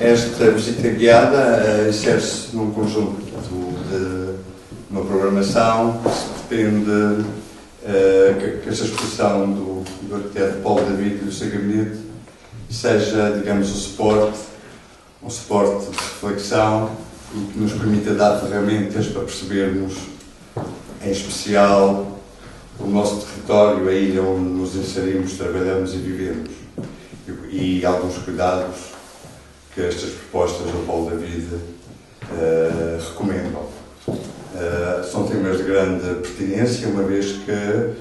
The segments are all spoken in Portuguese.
Esta visita guiada insere-se num conjunto de uma programação que se pretende que esta exposição do arquiteto Paulo David e do seu gabinete seja, digamos, um suporte de reflexão e que nos permita dar ferramentas para percebermos, em especial, o nosso território, a ilha onde nos inserimos, trabalhamos e vivemos, e alguns cuidados que estas propostas do Paulo David recomendam. São temas de grande pertinência, uma vez que,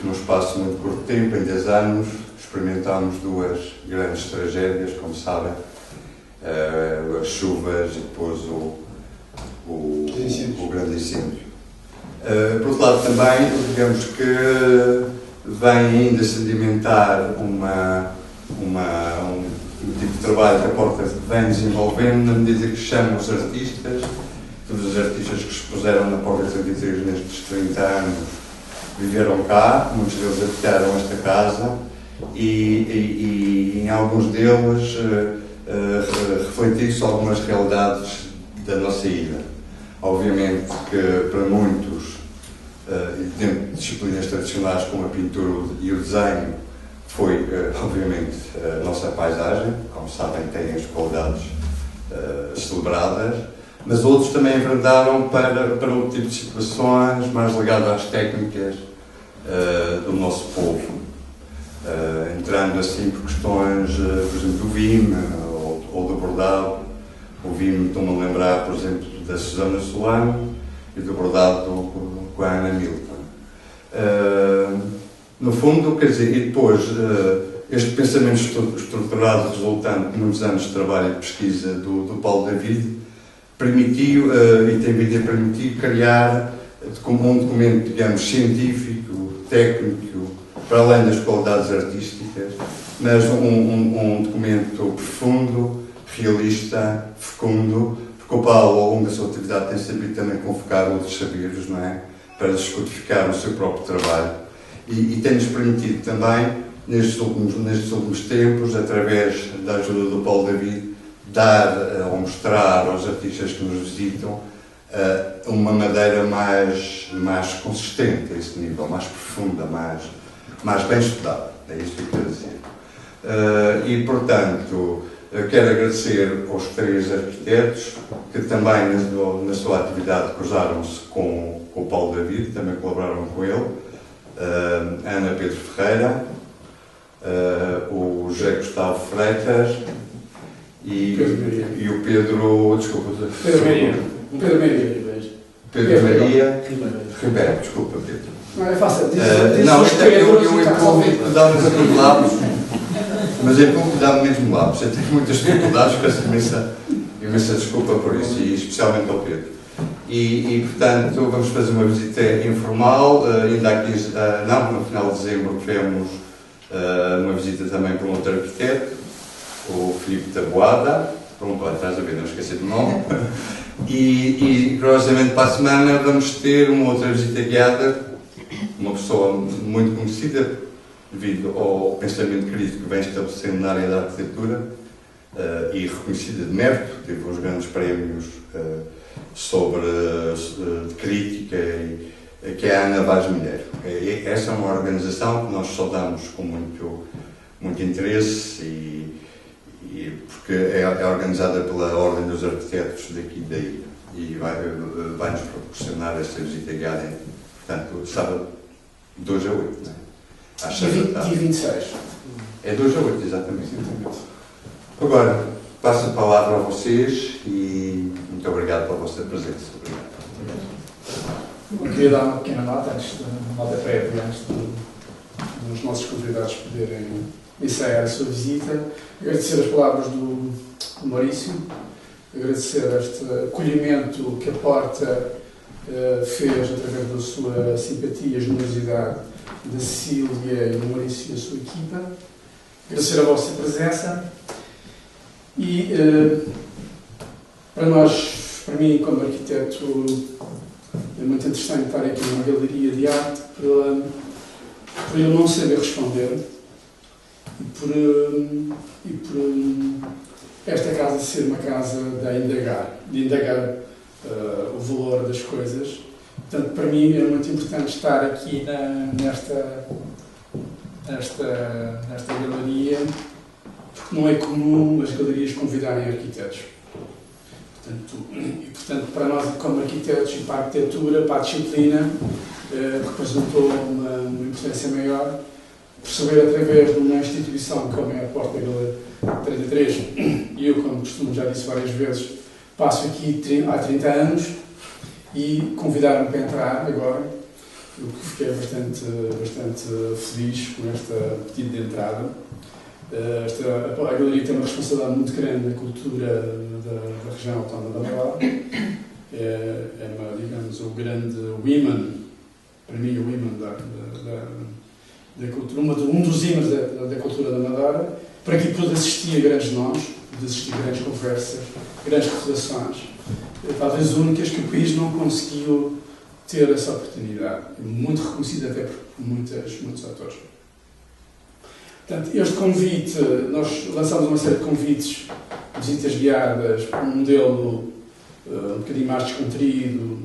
num espaço muito curto de tempo, em 10 anos, experimentámos duas grandes tragédias, como sabem, as chuvas e depois o grande incêndio. Por outro lado, também, digamos que vem ainda sedimentar um tipo de trabalho que a Porta vem desenvolvendo, na medida que chama os artistas, todos os artistas que expuseram na Porta 33 nestes 30 anos viveram cá, muitos deles habitaram esta casa e em alguns deles refletiu-se algumas realidades da nossa ilha. Obviamente que para muitos, dentro de disciplinas tradicionais como a pintura e o desenho, foi, obviamente, a nossa paisagem, como sabem, tem as qualidades celebradas, mas outros também enveredaram para outro tipo de situações mais ligadas às técnicas do nosso povo, entrando assim por questões, por exemplo, do vime ou do bordado. O vime, estou-me a lembrar, por exemplo, da Susana Solano e do bordado com a Ana Milton. No fundo, quer dizer, e depois este pensamento estruturado resultante de muitos anos de trabalho e pesquisa do Paulo David permitiu, e tem vindo a permitir, criar como um documento, digamos, científico, técnico, para além das qualidades artísticas, mas um documento profundo, realista, fecundo, porque o Paulo, ao longo da sua atividade, tem sabido também convocar outros saberes, não é? Para descodificar o seu próprio trabalho. E tem-nos permitido também, nestes últimos tempos, através da ajuda do Paulo David, dar ou mostrar aos artistas que nos visitam uma madeira mais consistente a esse nível, mais profunda, mais bem estudada. É isto que eu quero dizer. E, portanto, quero agradecer aos 3 arquitetos que também, na sua atividade, cruzaram-se com o Paulo David, também colaboraram com ele. Ana Pedro Ferreira, o José Gustavo Freitas e o Pedro, desculpa, Pedro Maria Ribeiro, desculpa, Pedro. Não é fácil. Não, eu empurro, dá-me muitos lápis, mas empurro, dá-me mesmo lápis. Eu tenho muitas dificuldades, peço imensa desculpa por isso, e especialmente ao Pedro. E, portanto, vamos fazer uma visita informal, ainda aqui, no final de dezembro, tivemos uma visita também por um outro arquiteto, o Filipe Taboada, pronto, lá estás a ver, não esqueci do nome, e curiosamente para a semana vamos ter uma outra visita guiada, uma pessoa muito conhecida, devido ao pensamento crítico que vem estabelecendo na área da arquitetura, e reconhecida de mérito, teve uns grandes prémios de crítica, que é a Ana Vaz Milheiro. Essa é uma organização que nós saudamos com muito interesse, porque é organizada pela Ordem dos Arquitetos daqui da ilha e vai-nos proporcionar esta visita guiada, portanto, sábado 2 a 8, não é? Às 6 da tarde. Dia 26. É 2 a 8, exatamente. Agora, passo a palavra a vocês e muito obrigado pela vossa presença. Obrigado. Eu queria dar uma pequena nota, antes dos nossos convidados poderem ensaiar a sua visita. Agradecer as palavras do Maurício, agradecer este acolhimento que a Porta fez através da sua simpatia e generosidade, da Cecília e do Maurício e a sua equipa. Agradecer a vossa presença e para mim, como arquiteto, é muito interessante estar aqui numa galeria de arte por eu não saber responder e por esta casa ser uma casa de indagar o valor das coisas. Portanto, para mim é muito importante estar aqui nesta galeria, porque não é comum as galerias convidarem arquitetos. Portanto, para nós, como arquitetos e para a arquitetura, para a disciplina, representou uma importância maior perceber através de uma instituição como é a Porta Galeria 33, e eu, como costumo, já disse várias vezes, passo aqui há 30 anos, e convidaram-me para entrar agora. Eu fiquei bastante feliz com este pedido de entrada. A galeria tem uma responsabilidade muito grande na cultura da região autónoma da Madeira. Digamos, o grande women, para mim, o women da cultura, um dos ímãs da cultura da Madeira, para que pude assistir a grandes nomes, pude assistir a grandes conversas, grandes recordações, talvez únicas que o país não conseguiu ter essa oportunidade, muito reconhecida até por muitos atores. Portanto, este convite, nós lançamos uma série de convites, visitas guiadas, um modelo um bocadinho mais descontraído,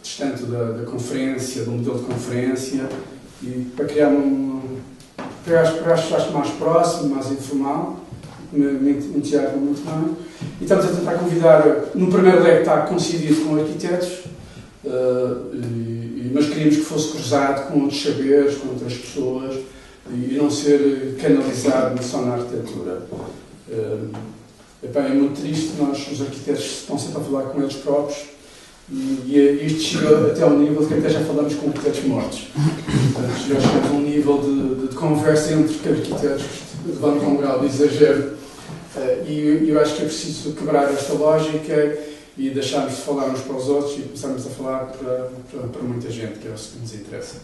distante da conferência, do modelo de conferência, e para criar acho mais próximo, mais informal, me entusiasma muito bem. E estamos a tentar convidar, no primeiro leque está coincidido com arquitetos, mas queríamos que fosse cruzado com outros saberes, com outras pessoas, e não ser canalizado só na arquitetura. É muito triste, nós, os arquitetos, estão sempre a falar com eles próprios, e isto chega até ao nível de que até já falamos com arquitetos mortos. Portanto, já chegamos a um nível de conversa entre arquitetos que levantam um grau de exagero. E eu acho que é preciso quebrar esta lógica e deixarmos de falar uns para os outros e começarmos a falar para muita gente, que é o que nos interessa.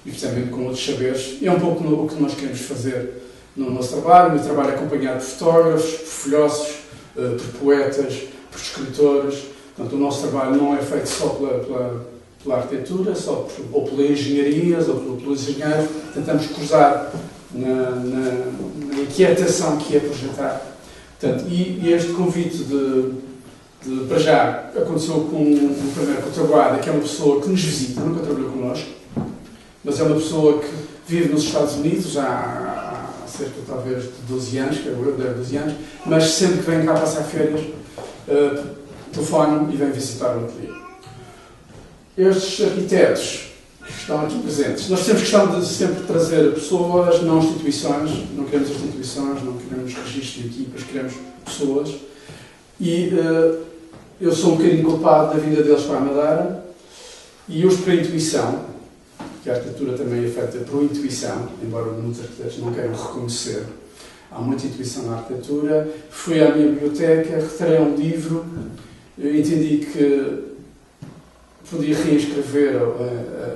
E especialmente com outros saberes. E é um pouco o que nós queremos fazer no nosso trabalho. O meu trabalho é acompanhado por fotógrafos, por filósofos, por poetas, por escritores. Portanto, o nosso trabalho não é feito só pela arquitetura, ou pela engenharia, ou pelos engenheiros. Tentamos cruzar na inquietação que é projetar. Portanto, e este convite para já aconteceu com o primeiro Taboada, que é uma pessoa que nos visita, nunca trabalhou connosco, mas é uma pessoa que vive nos Estados Unidos há cerca talvez de 12 anos, que eu deve 12 anos, mas sempre que vem cá passar férias, telefone e vem visitar o ateliê. Estes arquitetos que estão aqui presentes, nós temos questão de sempre trazer pessoas, não instituições, não queremos instituições, não queremos registros de equipas, queremos pessoas, e eu sou um bocadinho culpado da vinda deles para a Madeira, e hoje, por intuição, que a arquitetura também é feita por intuição, embora muitos arquitetos não queiram reconhecer, há muita intuição na arquitetura. Fui à minha biblioteca, retirei um livro, entendi que podia reescrever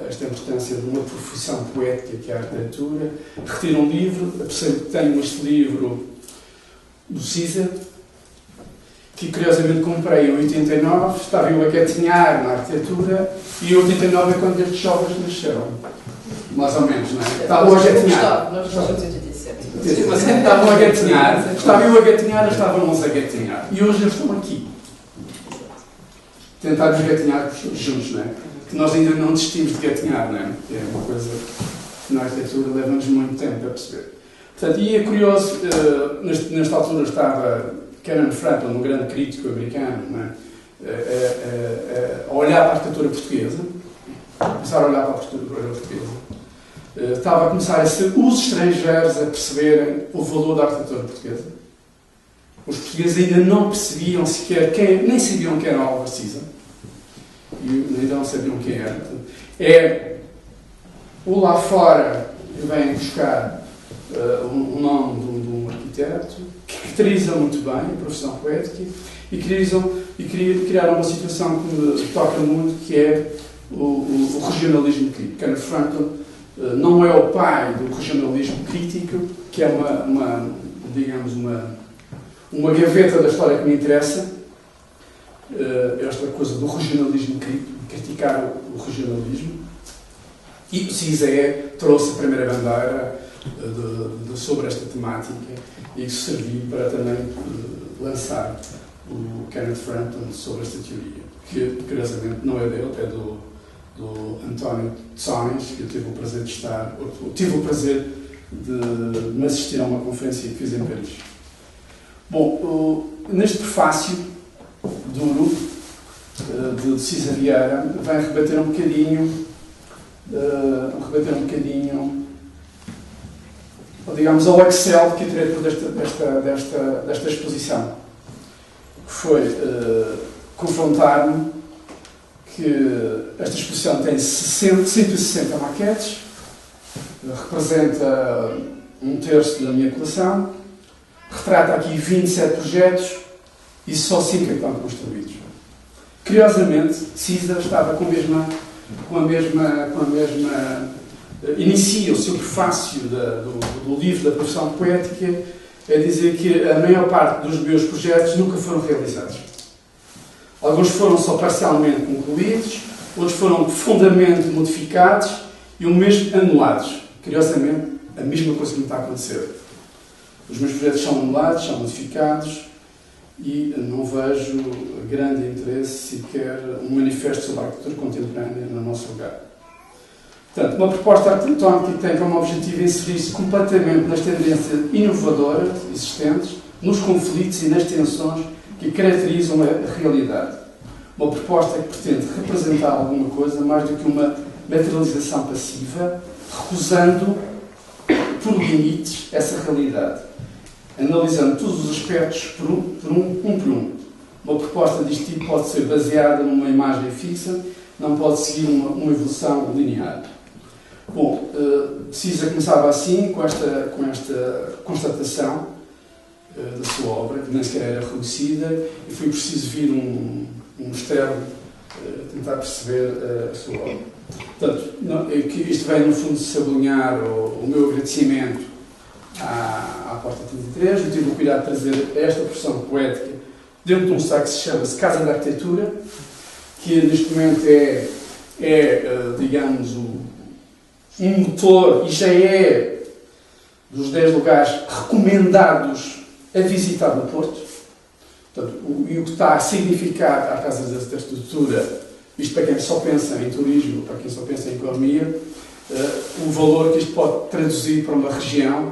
esta importância de uma profissão poética que é a arquitetura. Retiro um livro, percebo que tenho este livro do Cisa, que curiosamente comprei em 89, estava eu a gatinhar na arquitetura, e em 89 é quando estes jovens nasceram. Mais ou menos, não é? Estavam a gatinhar. Nós nascemos em 87. Estavam a gatinhar, estava eu a gatinhar, estávamos a gatinhar. E hoje eles estão aqui. Tentarmos gatinhar juntos, não é? Que nós ainda não desistimos de gatinhar, não é? É uma coisa que na arquitetura leva-nos muito tempo a perceber. Portanto, e é curioso, nesta altura estava Canon Franklin, um grande crítico americano, não é? A olhar para a arquitetura portuguesa, começar a olhar para a arquitetura portuguesa. Estava a começar a ser os estrangeiros a perceberem o valor da arquitetura portuguesa. Os portugueses ainda não percebiam sequer nem sabiam quem era o Álvaro Siza. E ainda não sabiam quem era. É o lá fora que vem buscar o nome de um arquiteto, que caracteriza muito bem a profissão poética e criaram uma situação que me toca muito, que é o regionalismo crítico. Canon Franklin não é o pai do regionalismo crítico, que é digamos, uma gaveta da história que me interessa, esta coisa do regionalismo crítico, criticar o regionalismo. E o Cisa trouxe a primeira bandeira, sobre esta temática e que serviu para também lançar o Kenneth Frampton sobre esta teoria, que curiosamente não é dele, é do António Tsonis, que eu tive o prazer de estar, tive o prazer de me assistir a uma conferência que fiz em Paris. Bom, neste prefácio duro de Cisa Vieira vai rebater um bocadinho, digamos, ao Excel que eu tirei desta exposição, que foi confrontar-me que esta exposição tem 160 maquetes, representa um terço da minha coleção, retrata aqui 27 projetos e só 5 é que estão construídos. Curiosamente, Cisa estava com a mesma inicia o seu prefácio do livro da profissão poética a dizer que a maior parte dos meus projetos nunca foram realizados. Alguns foram só parcialmente concluídos, outros foram profundamente modificados e o mesmo anulados. Curiosamente, a mesma coisa que me está a acontecer. Os meus projetos são anulados, são modificados e não vejo grande interesse sequer um manifesto sobre a arquitetura contemporânea no nosso lugar. Portanto, uma proposta arquitetónica que tem como objetivo inserir-se completamente nas tendências inovadoras existentes, nos conflitos e nas tensões que caracterizam a realidade. Uma proposta que pretende representar alguma coisa mais do que uma materialização passiva, recusando por limites essa realidade, analisando todos os aspectos por um. Uma proposta deste tipo pode ser baseada numa imagem fixa, não pode seguir uma evolução linear. Bom, Cisa começava assim, com esta constatação da sua obra, que nem sequer era reconhecida, e foi preciso vir um externo tentar perceber a sua obra. Portanto, isto vem, no fundo, sublinhar o meu agradecimento à Porta 33. Eu tive o cuidado de trazer esta porção poética dentro de um site que se chama Casa da Arquitetura, que neste momento digamos, um motor e já é dos 10 lugares recomendados a visitar no Porto. Portanto, e o que está a significar à Casa da Arquitetura, isto para quem só pensa em turismo, para quem só pensa em economia, o valor que isto pode traduzir para uma região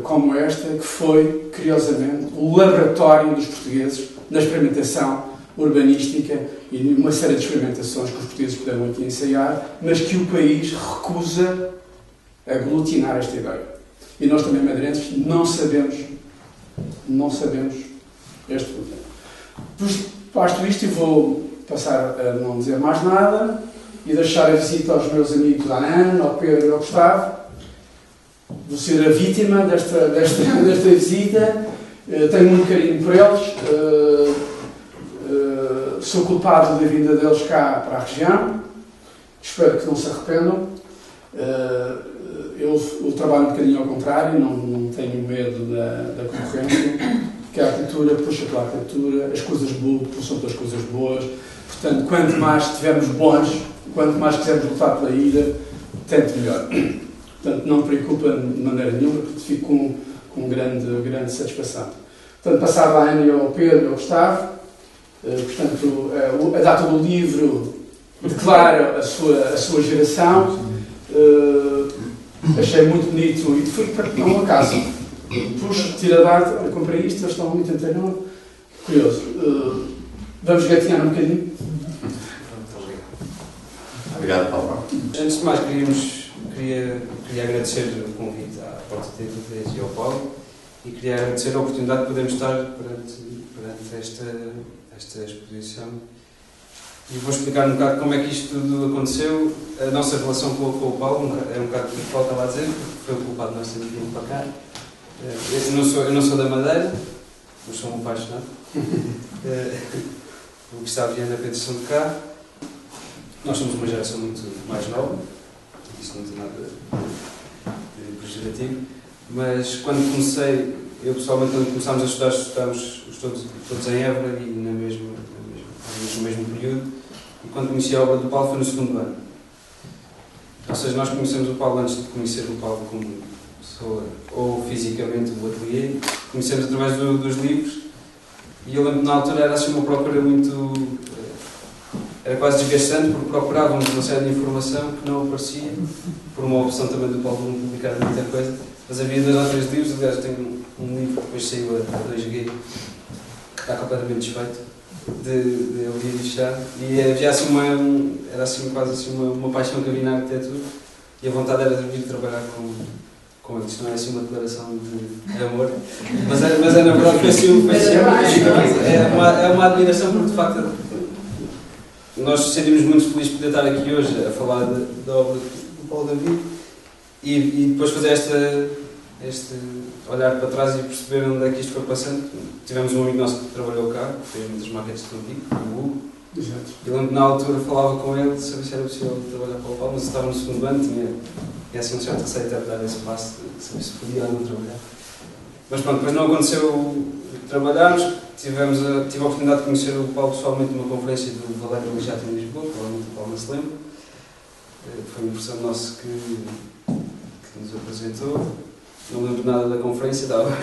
como esta, que foi, curiosamente, o laboratório dos portugueses na experimentação urbanística e numa série de experimentações que os portugueses puderam aqui ensaiar, mas que o país recusa aglutinar esta ideia. E nós também, madeirenses, não sabemos este problema. Posto isto, eu vou passar a não dizer mais nada e deixar a visita aos meus amigos, à Ana, ao Pedro e ao Gustavo. Vou ser a vítima desta visita. Tenho muito carinho por eles. Sou culpado da vinda deles cá para a região. Espero que não se arrependam. Eu trabalho um bocadinho ao contrário, não tenho medo da concorrência, porque a arquitetura puxa pela arquitetura, as coisas boas puxam pelas coisas boas. Portanto, quanto mais estivermos bons, quanto mais quisermos lutar pela ilha, tanto melhor. Portanto, não me preocupa de maneira nenhuma, porque fico com grande satisfação. Portanto, passava a Ana e ao Pedro e ao Gustavo. Portanto, a data do livro declara a sua geração. Achei muito bonito e foi para um acaso. Puxa, tira a data, comprei isto, eles estão muito anterior. Curioso. Vamos gatinhar um bocadinho? Obrigado, Paulo. Antes de mais, queria agradecer o convite à Porta 33 e ao Paulo e queria agradecer a oportunidade de podermos estar perante esta exposição. E vou explicar um bocado como é que isto tudo aconteceu. A nossa relação com o Paulo é um bocado o que o Paulo estava a dizer, porque foi o culpado de nós termos vindo para cá. Eu não sou da Madeira, mas sou um apaixonado. O Gustavo e a Ana Pedro são de cá. Nós somos uma geração muito mais nova, isso não tem nada de pejorativo, mas quando comecei, eu pessoalmente, quando começámos a estudar, estudávamos todos em Évora e no mesmo período, e quando conheci a obra do Paulo foi no segundo ano. Ou seja, nós conhecemos o Paulo antes de conhecer o Paulo como pessoa, ou fisicamente o ateliê, conhecemos através dos livros, e eu lembro que na altura era assim uma procura muito... era quase desgastante, porque procurávamos uma série de informação que não aparecia, por uma opção também do Paulo não publicar muita coisa, mas havia 2 ou 3 livros. Aliás, eu tenho um livro que depois saiu a 2G, que está completamente desfeito, de Elia Bichard, e havia assim era assim quase assim uma paixão que havia na arquitetura, e a vontade era de vir trabalhar com eles. Isto não é assim uma declaração de amor, mas é na verdade foi assim, é uma admiração, porque de facto nós sentimos muito felizes de poder estar aqui hoje a falar da obra do Paulo David, e depois fazer este olhar para trás e perceber onde é que isto foi passando. Tivemos um amigo nosso que trabalhou cá, que fez muitas maquetes de Trontico, o Hugo. Exato. Eu lembro que na altura falava com ele, sabia se era possível trabalhar para o Paulo, mas estava no segundo ano, tinha assim um certo receio de dar esse passo, de saber se podia ou não trabalhar. Mas pronto, depois não aconteceu trabalharmos. Tive a oportunidade de conhecer o Paulo pessoalmente numa conferência do Valério Lijato em Lisboa, provavelmente o Paulo não se lembra. Foi um professor nosso que nos apresentou. Não lembro nada da conferência, estava. É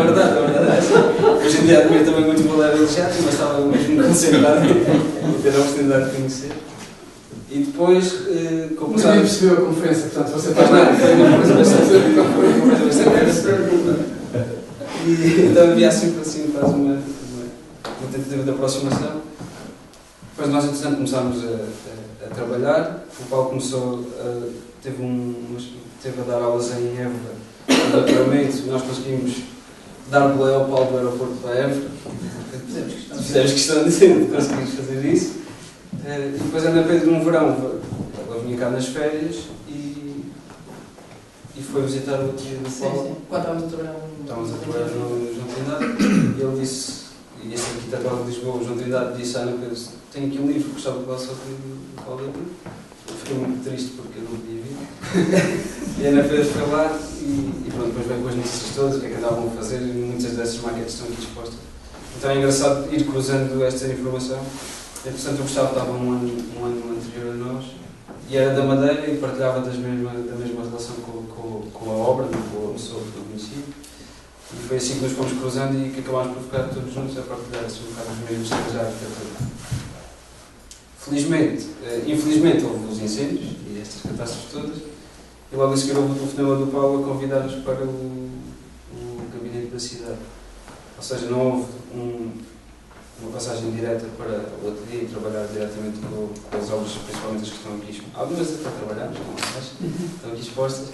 verdade. Hoje em dia admiro também muito o Valério Lijato, mas estava mesmo concentrado em ter a oportunidade de conhecer. E depois, como ninguém percebeu a conferência, portanto você faz nada. Foi uma coisa bastante. E então havia sempre assim quase uma tentativa de aproximação. Depois nós, entretanto, começámos a trabalhar. O Paulo teve a dar aulas em Évora, no doutoramento, e nós conseguimos dar boleia ao Paulo do aeroporto para Évora. Fizemos questão de conseguirmos fazer isso. E depois ainda no verão, ela vinha cá nas férias e foi visitar o ateliê do Paulo. Sim. Quando estávamos a trabalhar no João Trindade, e ele disse, e esse arquiteto de Lisboa, o João Trindade, disse à Ana Pedro: tenho aqui um livro que gostava de falar sobre o Paulo David. Eu fiquei muito triste porque eu não podia vir. E a Ana Pedro foi lá e pronto, depois veio com as notícias todas, o que é que andavam a fazer, e muitas dessas maquetes estão aqui expostas. Então é engraçado ir cruzando esta informação. Portanto, o Gustavo estava um ano anterior a nós, e era da Madeira e partilhava da mesma relação com a obra, com a pessoa que eu conhecia. E foi assim que nos fomos cruzando e que acabámos por ficar todos juntos a partilhar assim, um bocado os mesmos temas da arquitetura. Infelizmente houve os incêndios e estas catástrofes todas, e logo a seguir houve o telefonema do Paulo a convidar-nos para o gabinete da cidade. Ou seja, não houve uma passagem direta para o ateliê e trabalhar diretamente com as obras, principalmente as que estão aqui expostas. Algumas até trabalhamos, estão aqui expostas,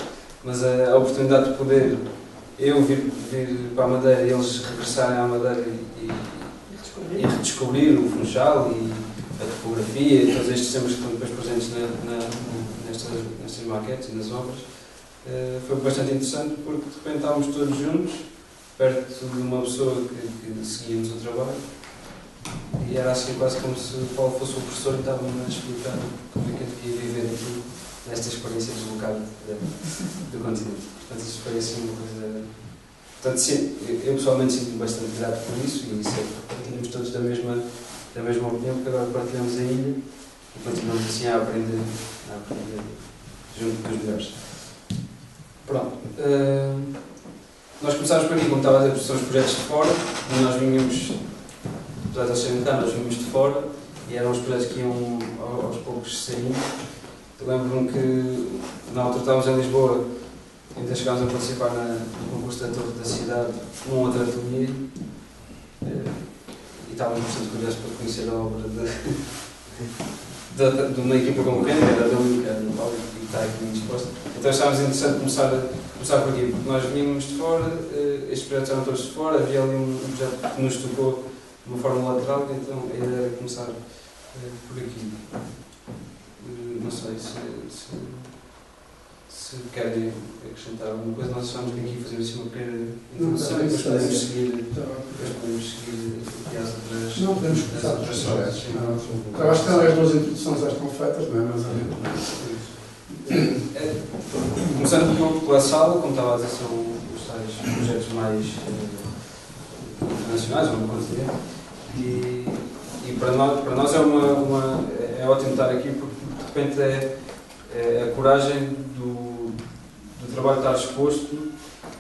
mas a oportunidade de poder eu vir para a Madeira e eles regressarem à Madeira e redescobrir o Funchal e a topografia e todos estes temas que estão depois presentes nestas maquetes e nas obras, foi bastante interessante, porque de repente estávamos todos juntos, perto de uma pessoa que seguíamos o trabalho. E era assim quase como se o Paulo fosse o professor e estava-me a explicar como é que eu devia viver aqui, nesta experiência deslocada do continente. Portanto, isso foi assim uma coisa... Portanto, sim, eu pessoalmente sinto-me bastante grato por isso e partilhamos todos da mesma opinião, porque agora partilhamos a ilha e continuamos assim a aprender junto dos melhores. Pronto. Nós começámos por aqui, como estava a dizer, são os projetos de fora, e nós vinhamos... Apesar de eles serem cá, nós vimos de fora e eram os projetos que iam aos poucos saindo. Eu lembro-me que na altura estávamos em Lisboa, ainda chegámos a participar no concurso da Torre da Cidade, num outro ateliê, e estávamos bastante curiosos para conhecer a obra de uma equipa concorrente, que era da Lúcia, do Paulo, e está aqui muito exposta. Então achávamos interessante começar por aqui, porque nós vínhamos de fora, estes projetos eram todos de fora, havia ali um projeto que nos tocou de uma forma lateral, então a ideia era começar por aqui. Não sei se querem acrescentar alguma coisa. Nós achámos que aqui fazemos assim uma pequena introdução e depois podemos seguir aqui às outras. Não, podemos começar por projetos. Eu acho que as duas introduções já estão feitas, não é? Mas começando pela sala, como estava a dizer, são os tais projetos mais internacionais, vamos dizer. E para nós é ótimo estar aqui, porque de repente é a coragem do trabalho estar exposto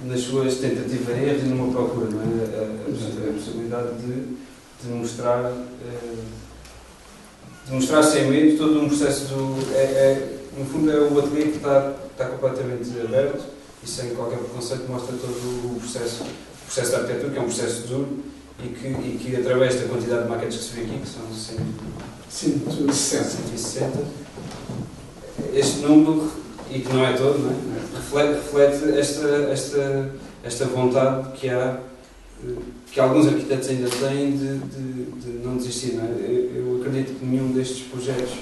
nas suas tentativas e erros e numa procura, não é? A possibilidade de mostrar sem medo todo um processo no fundo é o ateliê que está completamente aberto e sem qualquer preconceito mostra todo o processo de arquitetura, que é um processo duro e que através da quantidade de maquetes que se vê aqui, que são 160, este número, e que não é todo, não é? Reflete esta vontade que há, que alguns arquitetos ainda têm de não desistir. Não é? Eu acredito que nenhum destes projetos,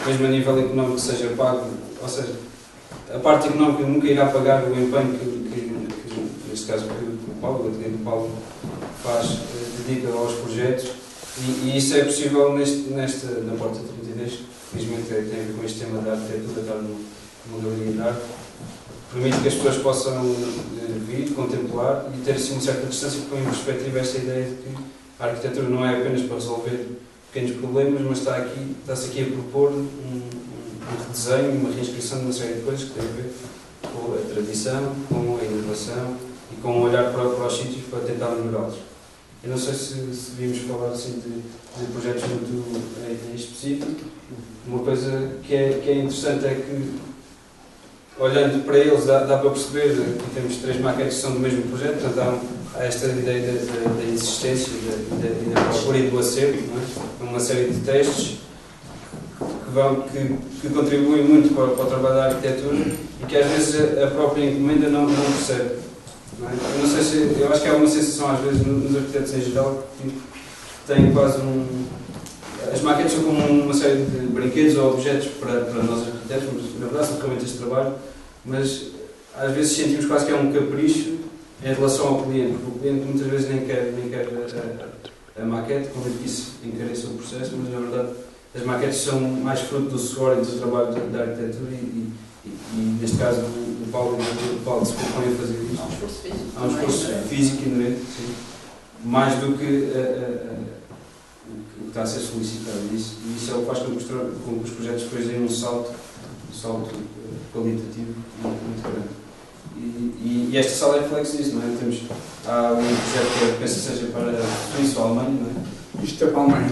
mesmo a nível económico, seja pago, ou seja, a parte económica nunca irá pagar o empenho que neste caso, o Paulo, o Paulo faz, dedica aos projetos, e isso é possível na Porta 32, que felizmente tem a ver com este tema da arquitetura, estar numa galeria de arte, permite que as pessoas possam vir, contemplar e ter assim uma certa distância, que põe em perspectiva esta ideia de que a arquitetura não é apenas para resolver pequenos problemas, mas está-se aqui a propor um redesenho, uma reinscrição de uma série de coisas que têm a ver com a tradição, com a inovação e com um olhar para os sítios para tentar melhorá-los. Eu não sei se devíamos falar assim de projetos muito em específico. Uma coisa que é interessante é que, olhando para eles, dá para perceber que temos 3 maquetes que são do mesmo projeto, portanto há esta ideia da existência e da procura e do acerto, não é? Uma série de testes que contribuem muito para o trabalho da arquitetura e que às vezes a própria encomenda não percebe. Não é? Eu acho que há uma sensação às vezes nos arquitetos em geral que têm quase as maquetes são como uma série de brinquedos ou objetos para nós arquitetos, mas na verdade são ferramentas de trabalho, mas às vezes sentimos quase que é um capricho em relação ao cliente, porque o cliente muitas vezes nem quer a maquete, como eu disse, encareça o processo, mas na verdade as maquetes são mais fruto do suor e do trabalho da arquitetura e neste caso o Paulo se propõe a fazer isto. Há um esforço físico inerente, mais do que o que está a ser solicitado. E isso é o que faz com que os projetos depois deem um salto qualitativo muito grande. E esta sala é reflexo disso, não é? Há um projeto que eu penso que seja para a Suíça ou a Alemanha, não é? Isto é para a Alemanha.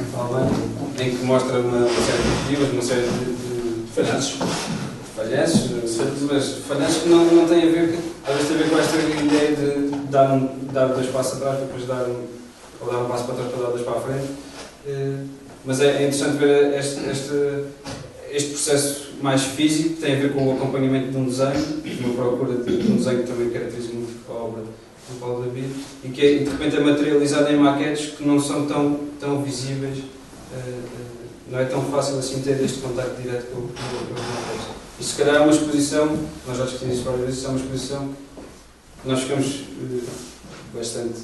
Em que mostra uma série de iniciativas, uma série de falhanços, mas falhanços que não têm a ver, às vezes tem a ver com esta ideia de dar 2 passos atrás, depois dar um passo para trás para dar 2 para a frente. Mas é interessante ver este processo mais físico, que tem a ver com o acompanhamento de um desenho, uma procura de um desenho que também caracteriza muito a obra do Paulo David, e que de repente é materializado em maquetes que não são tão visíveis, não é tão fácil assim ter este contacto direto com os maquetes. E se calhar é uma exposição, nós já discutimos isso várias vezes, é uma exposição que nós ficamos bastante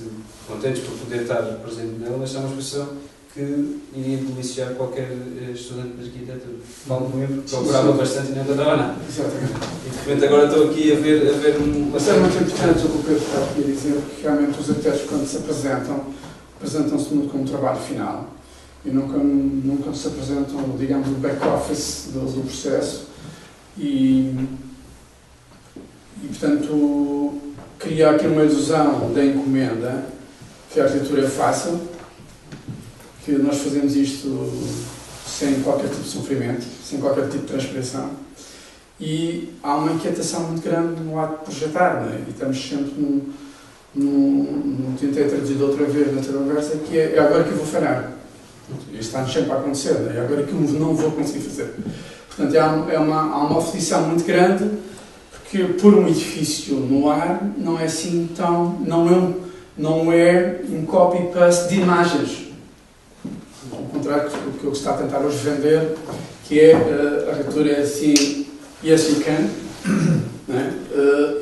contentes por poder estar presente nela, mas é uma exposição que iria deliciar qualquer estudante de arquitetura. Falo comigo porque procurava bastante e não encontrava nada. Exatamente. E de repente agora estou aqui a ver uma Mas é muito importante o que o Pedro está aqui a dizer, porque realmente os arquitetos, quando se apresentam-se muito como trabalho final e nunca se apresentam, digamos, no back-office do processo e, portanto, criar aqui uma ilusão da encomenda, que a arquitetura é fácil, que nós fazemos isto sem qualquer tipo de sofrimento, sem qualquer tipo de transpiração, e há uma inquietação muito grande no ato de projetar, não é? E estamos sempre tentei traduzir outra vez nesta conversa, que é agora que eu vou falhar. Isto está-nos sempre a acontecer, não é? É agora que eu não vou conseguir fazer. Portanto, há uma aflição muito grande, porque por um edifício no ar não é assim tão... não é um copy-paste de imagens. Ao contrário do que eu está a tentar hoje vender, que é a arquitetura é assim, yes you can, não é?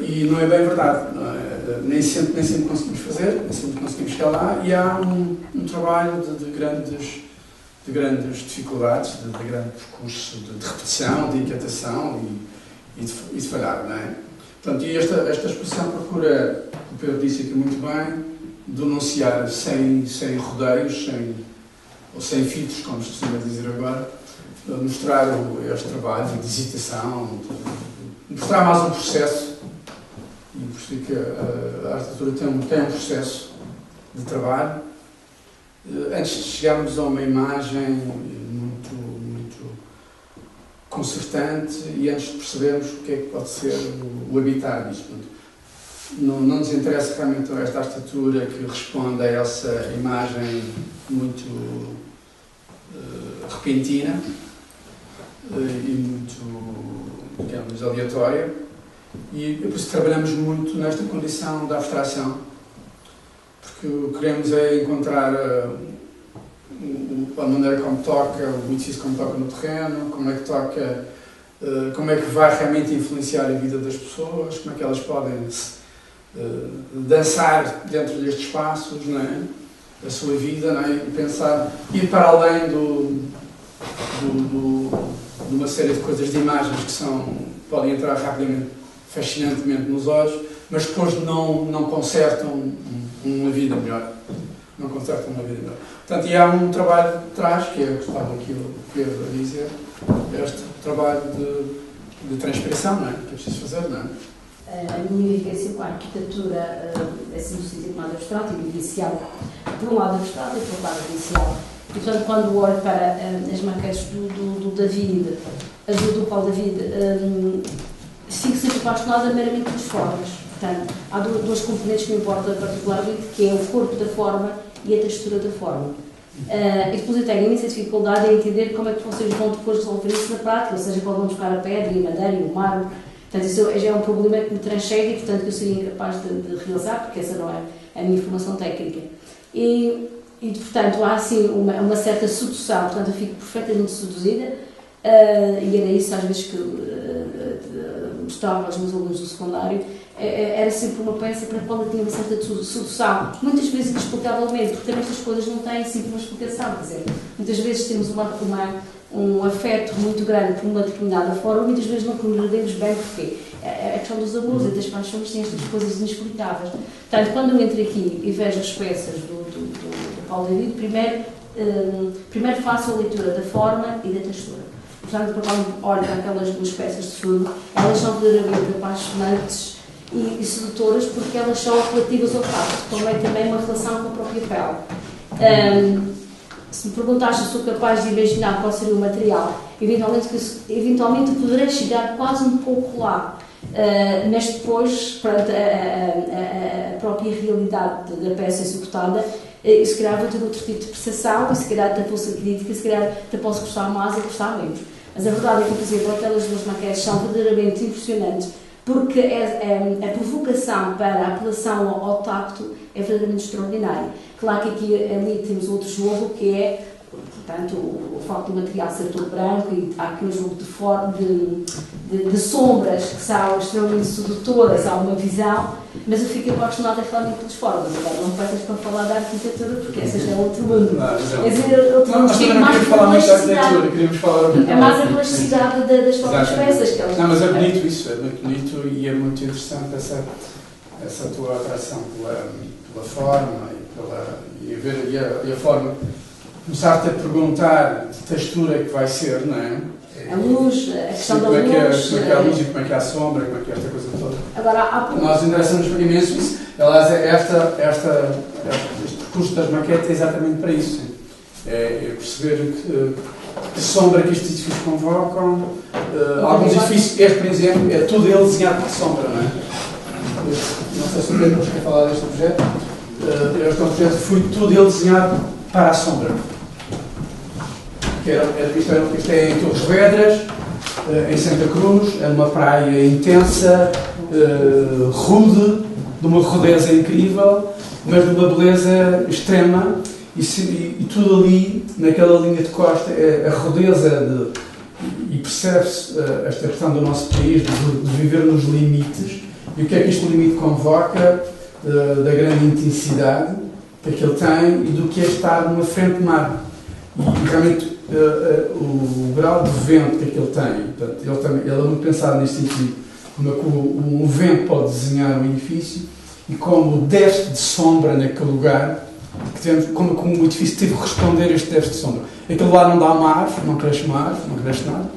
E não é bem verdade. Não é? Nem sempre conseguimos fazer, nem sempre conseguimos chegar lá, e há um trabalho de grandes dificuldades, de grande percurso de repetição, de inquietação e de falhar, não é? Portanto, e esta exposição procura, o Pedro disse aqui muito bem, denunciar sem rodeios, sem filtros, como se costuma dizer agora, mostrar este trabalho de hesitação, mostrar mais um processo e por isso que a arquitetura tem um processo de trabalho. Antes de chegarmos a uma imagem muito concertante e antes de percebermos o que é que pode ser o habitar disto. Não nos interessa realmente esta arquitetura que responde a essa imagem muito repentina e muito, digamos, aleatória, e por isso trabalhamos muito nesta condição da abstração, porque o que queremos é encontrar a maneira como toca, o edifício como toca no terreno, como é que toca, como é que vai realmente influenciar a vida das pessoas, como é que elas podem dançar dentro destes espaços, não é? A sua vida, não é? E pensar, ir para além de uma série de coisas, de imagens que podem entrar rapidamente, fascinantemente nos olhos, mas depois não consertam uma vida melhor. Não consertam uma vida melhor. Portanto, e há um trabalho de trás, que é o que estava aqui o Pedro a dizer, este trabalho de transcrição, não é? Que é preciso fazer, não é? A minha vivência com a arquitetura é sempre no sentido de um lado abstrato e vivencial. Por um lado abstrato e por um lado vivencial. E, portanto, quando olho para as maquetes do David, do Paulo David, fico sempre apaixonada meramente pelas formas. Portanto, há duas componentes que me importam particularmente, que é o corpo da forma e a textura da forma. E depois eu tenho imensa dificuldade em entender como é que vocês vão depois resolver isso na prática, ou seja, quando vão buscar a pedra e a madeira e o mármore. Portanto, isso já é um problema que me transcende e, portanto, que eu seria incapaz de realizar, porque essa não é a minha formação técnica. E portanto, há assim uma certa sedução, portanto, eu fico perfeitamente seduzida, e era isso às vezes que mostrava aos meus alunos do secundário. Era sempre uma peça para a qual eu tinha uma certa sedução, muitas vezes inexplicavelmente, porque também estas coisas não têm sempre uma explicação, quer dizer, muitas vezes temos um afeto muito grande por uma determinada forma, muitas vezes não compreendemos bem porquê. A questão dos amores e das paixões tem estas coisas inexplicáveis. Portanto, quando eu entro aqui e vejo as peças do Paulo David, primeiro faço a leitura da forma e da textura. Portanto, quando olho para aquelas duas peças de fundo, elas são verdadeiramente apaixonantes e sedutoras porque elas são relativas ao facto, como é também uma relação com a própria pele. Se me perguntaste se sou capaz de imaginar qual seria o material, eventualmente poderei chegar quase um pouco lá, mas depois, perante a própria realidade da peça executada, se calhar vou ter outro tipo de percepção, e se calhar até posso ser crítica, se calhar até posso gostar mais ou gostar menos. Mas a verdade é que, por exemplo, aquelas duas maquetes são verdadeiramente impressionantes, porque a provocação para a apelação ao tacto é verdadeiramente extraordinária. Claro que ali temos outro jogo, que é, portanto, o facto do material ser todo branco, e há aqui um jogo de sombras que são extremamente sedutoras, há uma visão, mas eu fico apaixonada realmente pelas formas. Agora, não me peças para falar da arquitetura, porque essa já é outro mundo. Quer dizer, eu tenho mais falar muito da arquitetura, queríamos falar é mais a plasticidade das próprias peças. Que elas... Não, mas é bonito isso, é muito bonito e é muito interessante essa tua atração pela forma e a forma. Começar-te a perguntar que textura é que vai ser, não é? A luz, a questão da luz. Como é que é a luz e como é que é a sombra, como é que é esta coisa toda. Agora, nós interessamos imenso isso. Aliás, este percurso das maquetes é exatamente para isso. É perceber que sombra que estes edifícios convocam. Alguns edifícios, este, por exemplo, é tudo ele desenhado para a sombra, não é? Não sei se o Pedro quer falar deste projeto. Este projeto foi tudo ele desenhado para a sombra. Isto é em Torres Vedras, em Santa Cruz, é numa praia intensa, rude, de uma rudeza incrível, mas de uma beleza extrema, e tudo ali, naquela linha de costa, é a rudeza e percebe-se esta questão do nosso país, de viver nos limites, e o que é que este limite convoca, da grande intensidade que ele tem e do que é estar numa frente de mar. E realmente o grau de vento que ele tem, portanto, ele é muito pensado neste sentido, como é que um vento pode desenhar um edifício e como o déficit de sombra naquele lugar, como o edifício teve que responder a este déficit de sombra. Aquele lá não dá uma árvore, não cresce uma árvore, não cresce nada,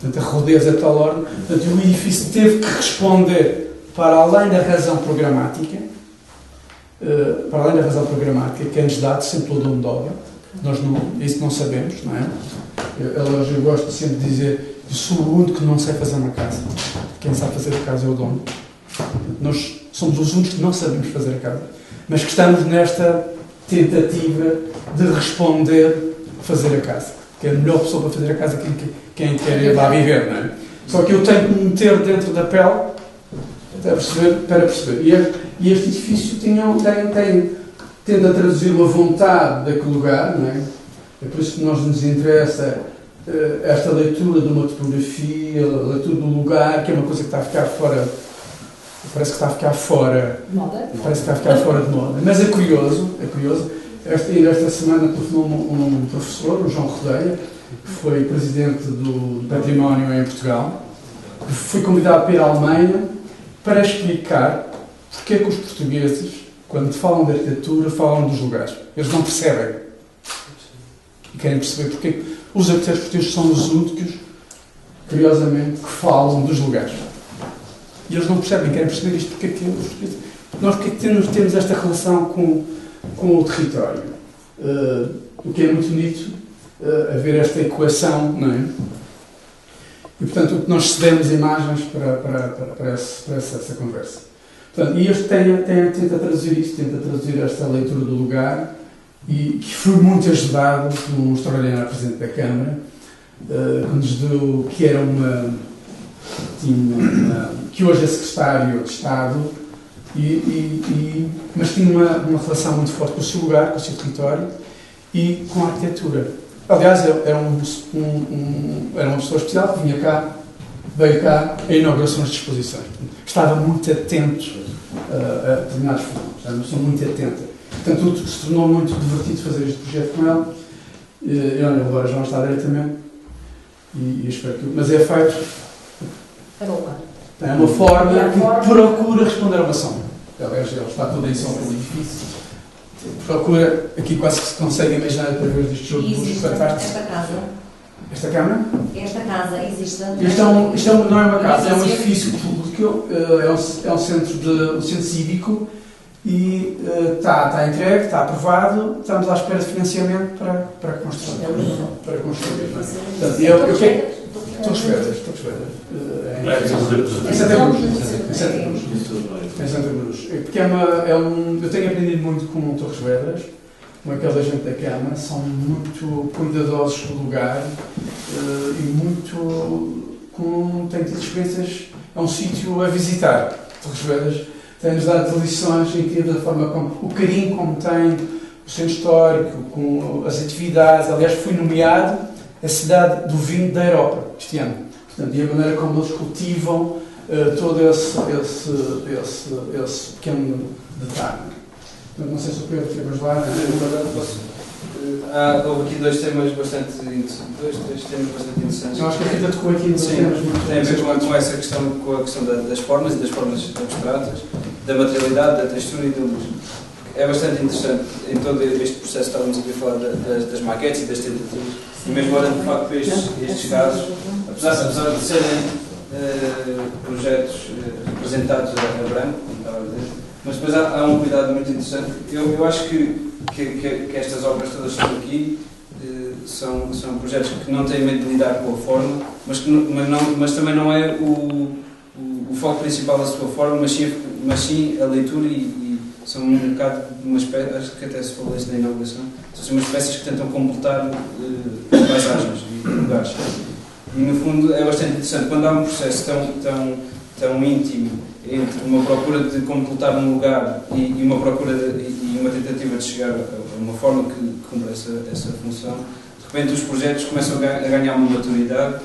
portanto a rudeza é de tal ordem, portanto o edifício teve que responder para além da razão programática, que é-nos dado sempre pelo dono de obra. Nós isso não sabemos, não é? Eu gosto sempre de dizer, eu sou o único que não sei fazer uma casa. Quem sabe fazer a casa é o dono. Nós somos os únicos que não sabemos fazer a casa, mas que estamos nesta tentativa de responder a fazer a casa. Que é a melhor pessoa para fazer a casa quem quer ir lá viver, não é? Só que eu tenho que me meter dentro da pele para perceber. E este edifício tende a traduzir uma vontade daquele lugar, não é? É por isso que nos interessa esta leitura de uma topografia, a leitura do lugar, que é uma coisa que está a ficar fora. Parece que está a ficar fora. Moda? Parece que está a ficar fora de moda. Mas é curioso. Esta semana telefonou um professor, o João Rodeia, que foi presidente do Património em Portugal, que foi convidado para ir à Alemanha para explicar porque é que os portugueses, quando falam de arquitetura, falam dos lugares. Eles não percebem. E querem perceber porque é que os arquitetos portugueses são os únicos, curiosamente, que falam dos lugares. E eles não percebem, querem perceber isto porque é que os portugueses... Nós porque é que temos esta relação com o território. O que é muito bonito, haver esta equação, não é? E, portanto, nós cedemos imagens para essa conversa. Portanto, e este tenta traduzir isto, tenta traduzir esta leitura do lugar, e que foi muito ajudado por um extraordinário Presidente da Câmara, que nos deu, que era que hoje é Secretário de Estado, mas tinha uma relação muito forte com o seu lugar, com o seu território e com a arquitetura. Aliás, era uma pessoa especial que veio cá a inaugurações de exposições. Estava muito atento a determinados fenómenos, era uma pessoa muito atenta. Portanto, se tornou muito divertido fazer este projeto com ela. Eu agora já não está diretamente, e espero que... Mas é feito... É uma forma que procura responder a uma sombra. Aliás, ele está tudo em sombra do edifício. Procura, aqui quase que se consegue imaginar através deste jogo de luz fantástico. Esta casa? Esta câmara? Esta casa existe? Isto não é uma casa, é um edifício público, é um centro cívico e está entregue, está aprovado, estamos à espera de financiamento para construir. Portanto, Torres Vedras. Em Santa Cruz. Porque eu tenho aprendido muito com Torres Vedras, com aquela gente da Câmara, são muito cuidadosos do lugar e têm tido experiências, é um sítio a visitar. Torres Vedras tem-nos dado lições incríveis da forma como, o carinho como tem o centro histórico, com as atividades. Aliás, fui nomeado a cidade do vinho da Europa este ano. Portanto, e a maneira como eles cultivam todo esse pequeno detalhe. Portanto, não sei se o Pedro quer lá. Houve aqui três temas bastante interessantes. Eu acho que a Rita tocou aqui nos temas muito tem a ver com essa questão, com a questão das formas e das formas abstratas, da materialidade, da textura e da luz. É bastante interessante em todo este processo. Estávamos aqui a falar das maquetes e das tentativas, e mesmo olhando de facto para estes casos, apesar de serem projetos representados a branco, como estava a dizer, mas depois há um cuidado muito interessante. Eu acho que estas obras todas que estão aqui são projetos que não têm medo de lidar com a forma, mas também não é o foco principal da sua forma, mas sim a leitura e são um bocado de uma espécie, acho que até se falou isso na inauguração, são umas espécies que tentam completar paisagens e lugares. E no fundo é bastante interessante, quando há um processo tão íntimo entre uma procura de completar um lugar e uma procura e uma tentativa de chegar a uma forma que cumpra essa função, de repente os projetos começam a ganhar uma maturidade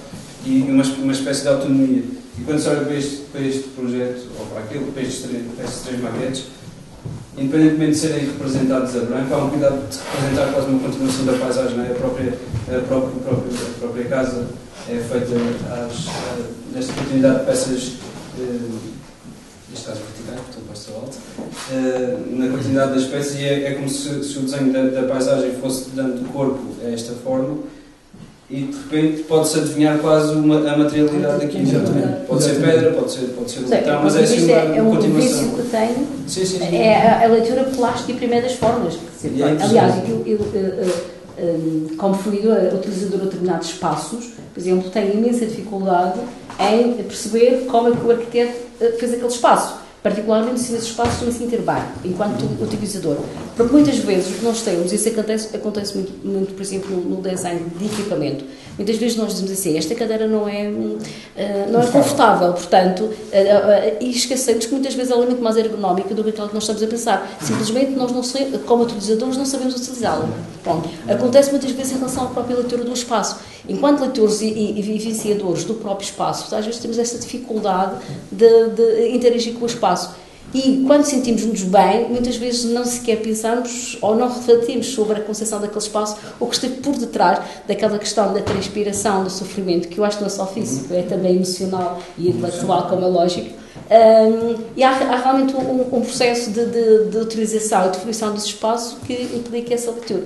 e uma espécie de autonomia. E quando se olha para este projeto, ou para estes três maquetes, independentemente de serem representados a branco, há um cuidado de representar quase uma continuação da paisagem, não é? A própria casa é feita nesta continuidade de peças verticais, portanto posto alto, na continuidade das peças, e é como se o desenho da paisagem fosse dando corpo a esta forma, e de repente pode-se adivinhar quase a materialidade daquilo. Exatamente. Pode ser pedra, pode ser metal, mas é assim é uma um vício continuação. que tenho. Sim. É a leitura plástica e primeiras formas. E é Aliás, como fui utilizadora de determinados espaços, por exemplo, tenho imensa dificuldade em perceber como é que o arquiteto fez aquele espaço, particularmente se esse espaço me sentir bem, enquanto utilizador. Porque muitas vezes o que nós temos, isso acontece muito, por exemplo, no design de equipamento, muitas vezes nós dizemos assim, esta cadeira não é confortável, portanto, e esquecemos que muitas vezes ela é muito mais ergonómica do que aquela que nós estamos a pensar. Simplesmente nós, como utilizadores, não sabemos utilizá-la. Bom, acontece muitas vezes em relação à própria leitura do espaço. Enquanto leitores e vivenciadores do próprio espaço, às vezes temos esta dificuldade de interagir com o espaço. E quando sentimos-nos bem, muitas vezes não sequer pensamos ou não refletimos sobre a concepção daquele espaço ou que esteve por detrás daquela questão da transpiração, do sofrimento, que eu acho que não é só físico, é também emocional e intelectual, como é lógico. E há realmente um processo de utilização e de fruição desse espaço que implica essa leitura.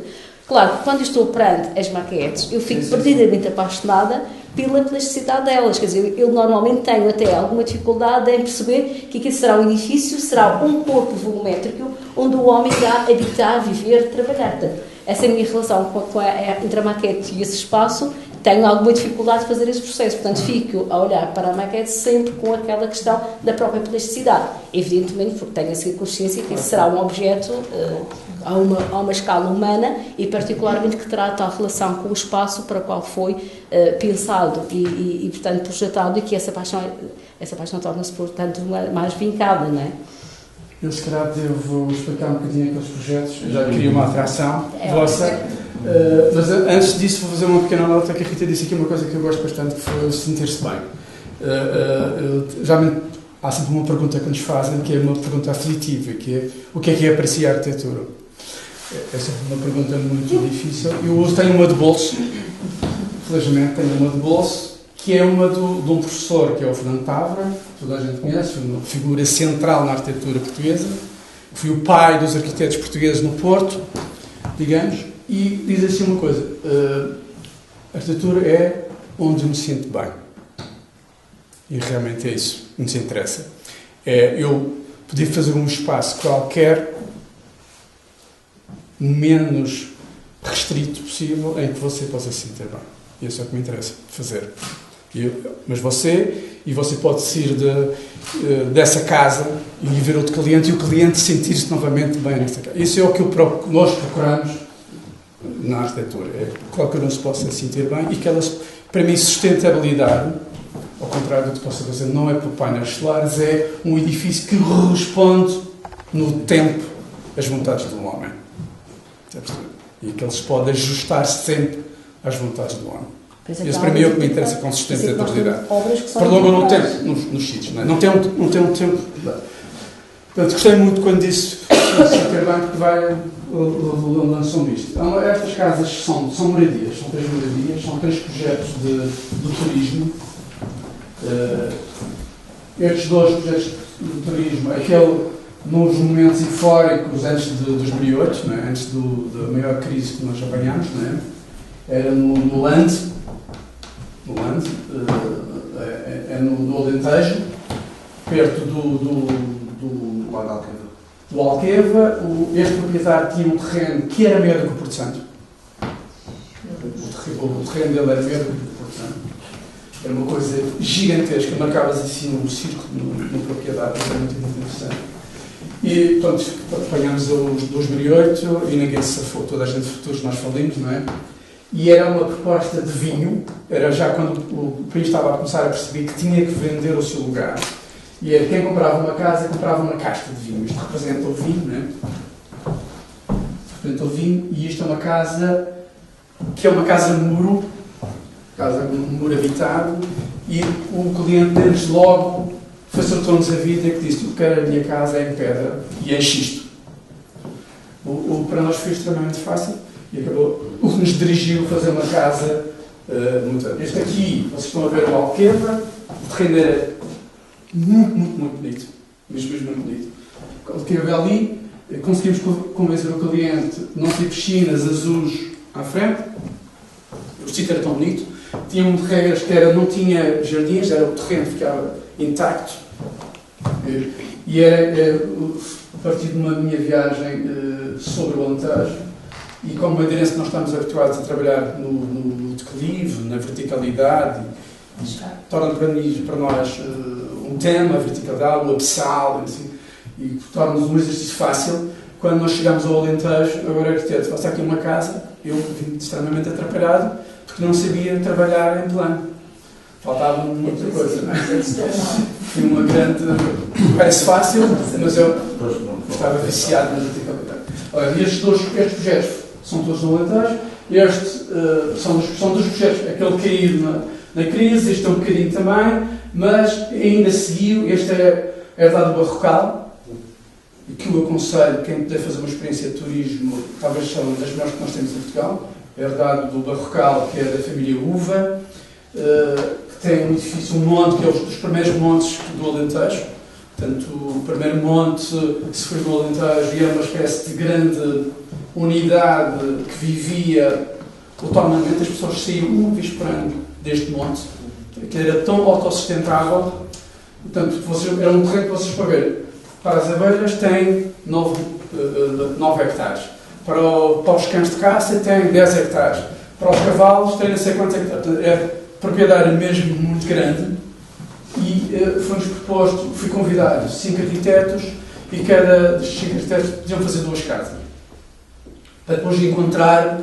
Claro, quando eu estou perante as maquetes, eu fico perdidamente apaixonada pela plasticidade delas. Quer dizer, eu normalmente tenho até alguma dificuldade em perceber que aqui será um edifício, será um corpo volumétrico onde o homem irá habitar, viver, trabalhar. Portanto, essa é a minha relação entre a maquete e esse espaço. Tenho alguma dificuldade de fazer esse processo, portanto fico a olhar para a maquete sempre com aquela questão da própria plasticidade. Evidentemente, porque tenho a consciência que esse será um objeto a uma escala humana e particularmente que terá tal relação com o espaço para o qual foi pensado e portanto projetado, e que essa paixão torna-se portanto mais vincada, não é? Eu se calhar devo explicar um bocadinho aqueles projetos, eu já queria uma atração vossa. Mas antes disso vou fazer uma pequena nota, que a Rita disse aqui uma coisa que eu gosto bastante, que foi sentir-se bem. Geralmente há sempre uma pergunta que nos fazem, que é uma pergunta aflitiva, que é o que é para si a arquitetura? É sempre uma pergunta muito difícil. Eu tenho uma de bolso, felizmente tenho uma de bolso, que é uma de um professor, que é o Fernando Távora, toda a gente conhece, uma figura central na arquitetura portuguesa, foi o pai dos arquitetos portugueses no Porto, digamos. E diz assim uma coisa, a arquitetura é onde eu me sinto bem. E realmente é isso que nos interessa. É eu poder fazer um espaço qualquer menos restrito possível em que você possa se sentir bem. E isso é o que me interessa fazer. Mas você pode sair dessa casa e ver outro cliente e o cliente sentir-se novamente bem nessa casa. Isso é o que nós procuramos na arquitetura, é que qualquer um se possa sentir bem e que elas, para mim, sustentabilidade, ao contrário do que possa dizer, não é por painéis solares, é um edifício que responde no tempo às vontades do homem. E que eles podem ajustar-se sempre às vontades do homem. Isso para mim é o que me interessa com sustentabilidade. Prolongam no tempo, nos sítios, não é? Não tem um tempo. Portanto, gostei muito quando disse sentir bem, porque lançam isto. Estas casas são moradias, são 3 moradias, são 3 projetos de turismo. Estes 2 projetos de turismo, aquele nos momentos eufóricos antes de 2008, não é? Antes da maior crise que nós apanhámos, não é? Era no Land, no Alentejo, perto do Alqueva. Este proprietário tinha um terreno que era maior do que o Porto Santo. O terreno dele era maior do que o Porto Santo. Era uma coisa gigantesca, marcavas assim um círculo na propriedade, era muito interessante. E, portanto, apanhámos o 2008 e ninguém se safou, toda a gente, todos nós falimos, não é? E era uma proposta de vinho, era já quando o país estava a começar a perceber que tinha que vender o seu lugar. E era quem comprava uma casa, comprava uma casta de vinho. Isto representa o vinho, não é? Representa o vinho, e isto é uma casa que é uma casa muro habitado, e o cliente deles logo facilitou-nos a vida, que disse: eu quero a minha casa em pedra e em xisto. Para nós foi extremamente fácil e acabou, o que nos dirigiu a fazer uma casa muito. Este aqui, vocês estão a ver o Alqueva, o terreno era muito bonito, mesmo muito bonito. Quando queria ver ali, conseguimos convencer o cliente não ter piscinas azuis à frente. sítio era tão bonito, tinha um de regras que era, não tinha jardins, era o terreno que ficava intacto. E era a partir de uma minha viagem sobre o Alentejo, e como madeirense nós estamos habituados a trabalhar no declive, na verticalidade, torna para nós um tema, a verticalidade, o abissal, assim, e torna-nos um exercício fácil. Quando nós chegamos ao Alentejo, agora arquiteto, faço aqui uma casa, eu vim extremamente atrapalhado, porque não sabia trabalhar em plano. Faltava muita coisa, não é? Foi uma grande... Parece fácil, mas eu estava viciado na verticalidade. Olha, estes projetos são todos no Alentejo. Estes são dos projetos, aquele caído na crise, este é um bocadinho também, mas ainda seguiu. Este é herdade do Barrocal, e que eu aconselho, quem puder fazer uma experiência de turismo, talvez seja uma das melhores que nós temos em Portugal. É herdade do Barrocal, que é da família Uva, que tem um edifício, um monte, que é um dos primeiros montes do Alentejo. Portanto, o primeiro monte, se for do Alentejo, é uma espécie de grande unidade que vivia autonomamente. As pessoas saíam uma vez por ano deste monte, que era tão autossustentável. Portanto, era um terreno que vocês, para ver, para as abelhas tem 9 hectares, para os cães de caça tem 10 hectares, para os cavalos tem não sei quantos hectares. É propriedade mesmo muito grande. E foi-nos proposto, fui convidado 5 arquitetos, e cada dos 5 arquitetos podiam fazer 2 casas, para depois encontrar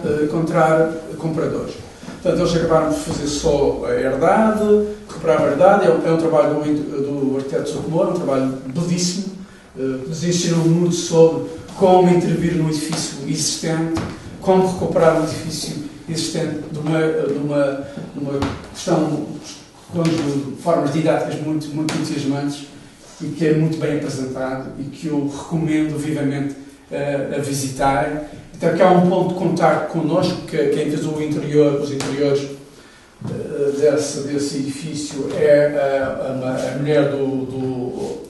compradores. Portanto, eles acabaram por fazer só a herdade, recuperar a herdade. É um trabalho do arquiteto Souto Moura, um trabalho belíssimo. Nos ensinou muito sobre como intervir num edifício existente, como recuperar um edifício existente de uma questão de formas didáticas muito entusiasmantes, e que é muito bem apresentado e que eu recomendo vivamente a visitarem. Então, que há um ponto de contacto connosco, que quem fez os interiores desse edifício é a mulher do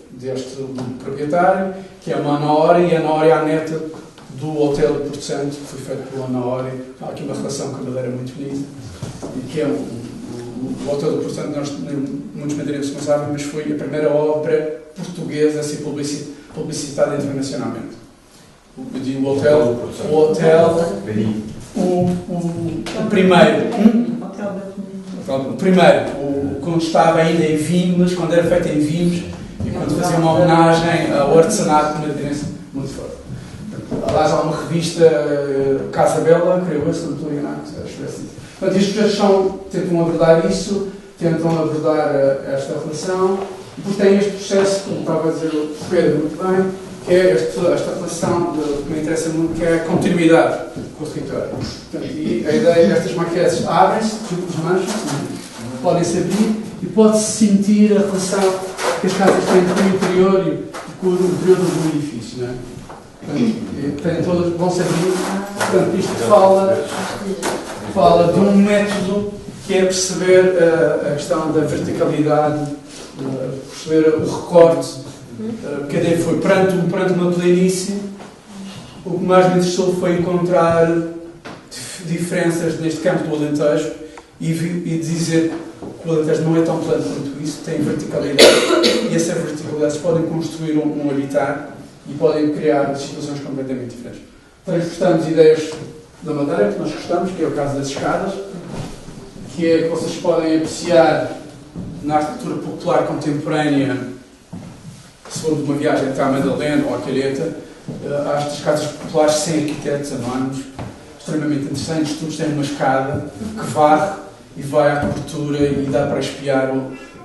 proprietário, que é uma Ana Ori, e a Ana Ori é a neta do Hotel Porto Santo, que foi feito pela Ana Ori. Há aqui uma relação cabeleireira muito bonita, e que é o Hotel do Porto Santo, muitos madeirenses não sabem, mas foi a primeira obra portuguesa a ser publicitada internacionalmente. Eu digo o primeiro, quando estava ainda em Vimes, quando era feito em Vimes, e quando fazia uma homenagem ao artesanato madeirense muito forte. Aliás, há uma revista, Casa Bela, creio eu, se não estou enganado, acho que é assim. Portanto, estes projetos tentam abordar isso, tentam abordar esta relação, e depois tem este processo, como estava a dizer o Pedro muito bem, que é esta relação que me interessa muito, que é a continuidade com o território. Portanto, e a ideia destas maquetes abrem-se, os manchas, podem-se abrir, e pode-se sentir a relação que as casas têm com o interior e com o interior do edifício, não é? Portanto, todas vão se abrir. Portanto, isto fala de um método que é perceber a questão da verticalidade, perceber o recorte. Porque a ideia foi, perante uma planície, o que mais me interessou foi encontrar diferenças neste campo do Alentejo e dizer que o Alentejo não é tão plano quanto isso, tem verticalidade, e essas verticalidades podem construir um habitat e podem criar situações completamente diferentes. Transportamos ideias da Madeira, que nós gostamos, que é o caso das escadas, que é que vocês podem apreciar na arquitetura popular contemporânea. Se for de uma viagem até à Madalena ou à Calheta, há estas casas populares sem arquitetos anónimos, extremamente interessantes. Todos têm uma escada que varre e vai à cobertura e dá para espiar,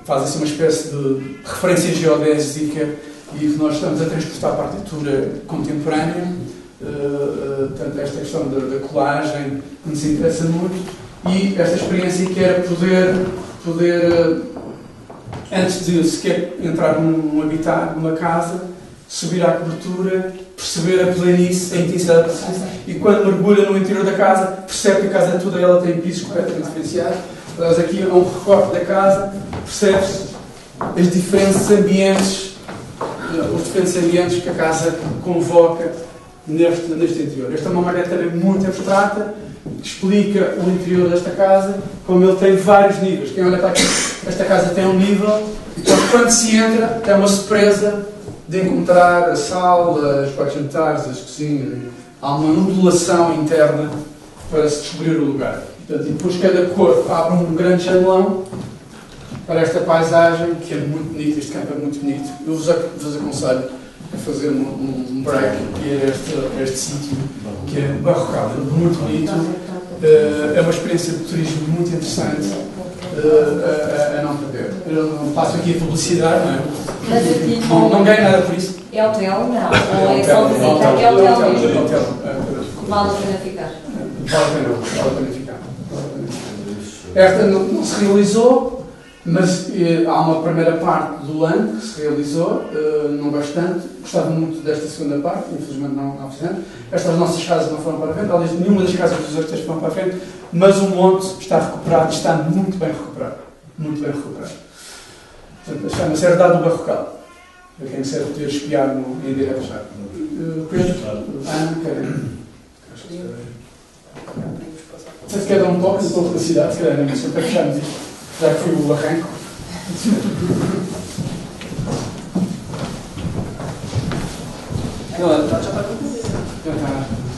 faz assim uma espécie de referência geodésica, e que nós estamos a transportar para a arquitetura contemporânea. Portanto, esta questão da colagem que nos interessa muito, e esta experiência que era poder antes de sequer entrar num habitat, numa casa, subir à cobertura, perceber a planície, a intensidade da planície, e quando mergulha no interior da casa, percebe que a casa toda ela tem pisos completamente diferenciados. Aliás, aqui há um recorte da casa, percebe-se os diferentes ambientes que a casa convoca neste interior. Esta é uma maquete também muito abstrata, explica o interior desta casa, como ele tem vários níveis. Quem olha para aqui, esta casa tem um nível, e quando se entra, é uma surpresa de encontrar a sala, os quartos jantares, as cozinhas. Há uma modulação interna para se descobrir o lugar. Portanto, e depois cada cor abre um grande janelão para esta paisagem, que é muito bonita. Este campo é muito bonito. Eu vos aconselho a fazer um break e a este sítio, que é barrocado, muito bonito. É uma experiência de turismo muito interessante, a não perder. Eu não passo aqui a publicidade, não é? Não ganho nada por isso. É hotel, não. Ou é só visita? É hotel mesmo. Vale a pena ficar. Vale a pena ficar. Esta não se realizou, mas há uma primeira parte do ano que se realizou, não bastante. Gostava muito desta segunda parte, infelizmente não fizemos. Estas nossas casas não foram para a frente, aliás, nenhuma das casas dos arquitetos foram para a frente, mas o monte está recuperado, está muito bem recuperado. Muito bem recuperado. Portanto, chama-se Herdade do Barrocal. Para quem quiser poder espiar em direto já. Pedro, Ana, Karen. Não sei se quer dar um pouco da cidade, se calhar, mas para fecharmos isto, já que foi o arranco.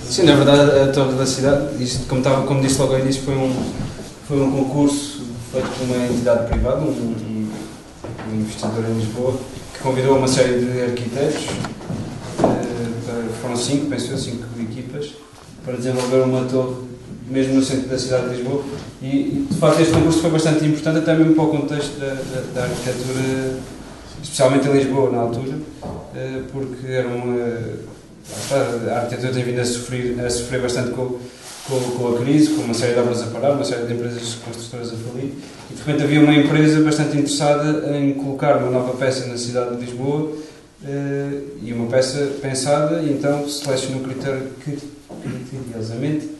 Sim, na verdade, a Torre da Cidade, isto, como disse logo ao início, foi um concurso feito por uma entidade privada, um investidor em Lisboa, que convidou uma série de arquitetos, foram 5 equipas, para desenvolver uma torre, mesmo no centro da cidade de Lisboa, e de facto este concurso foi bastante importante, até mesmo para o contexto da arquitetura, especialmente em Lisboa, na altura, porque era a arquitetura tem vindo a sofrer bastante com a crise, com uma série de obras a parar, uma série de empresas construtoras a falir, e de repente havia uma empresa bastante interessada em colocar uma nova peça na cidade de Lisboa, e uma peça pensada, e então selecionou criteriosamente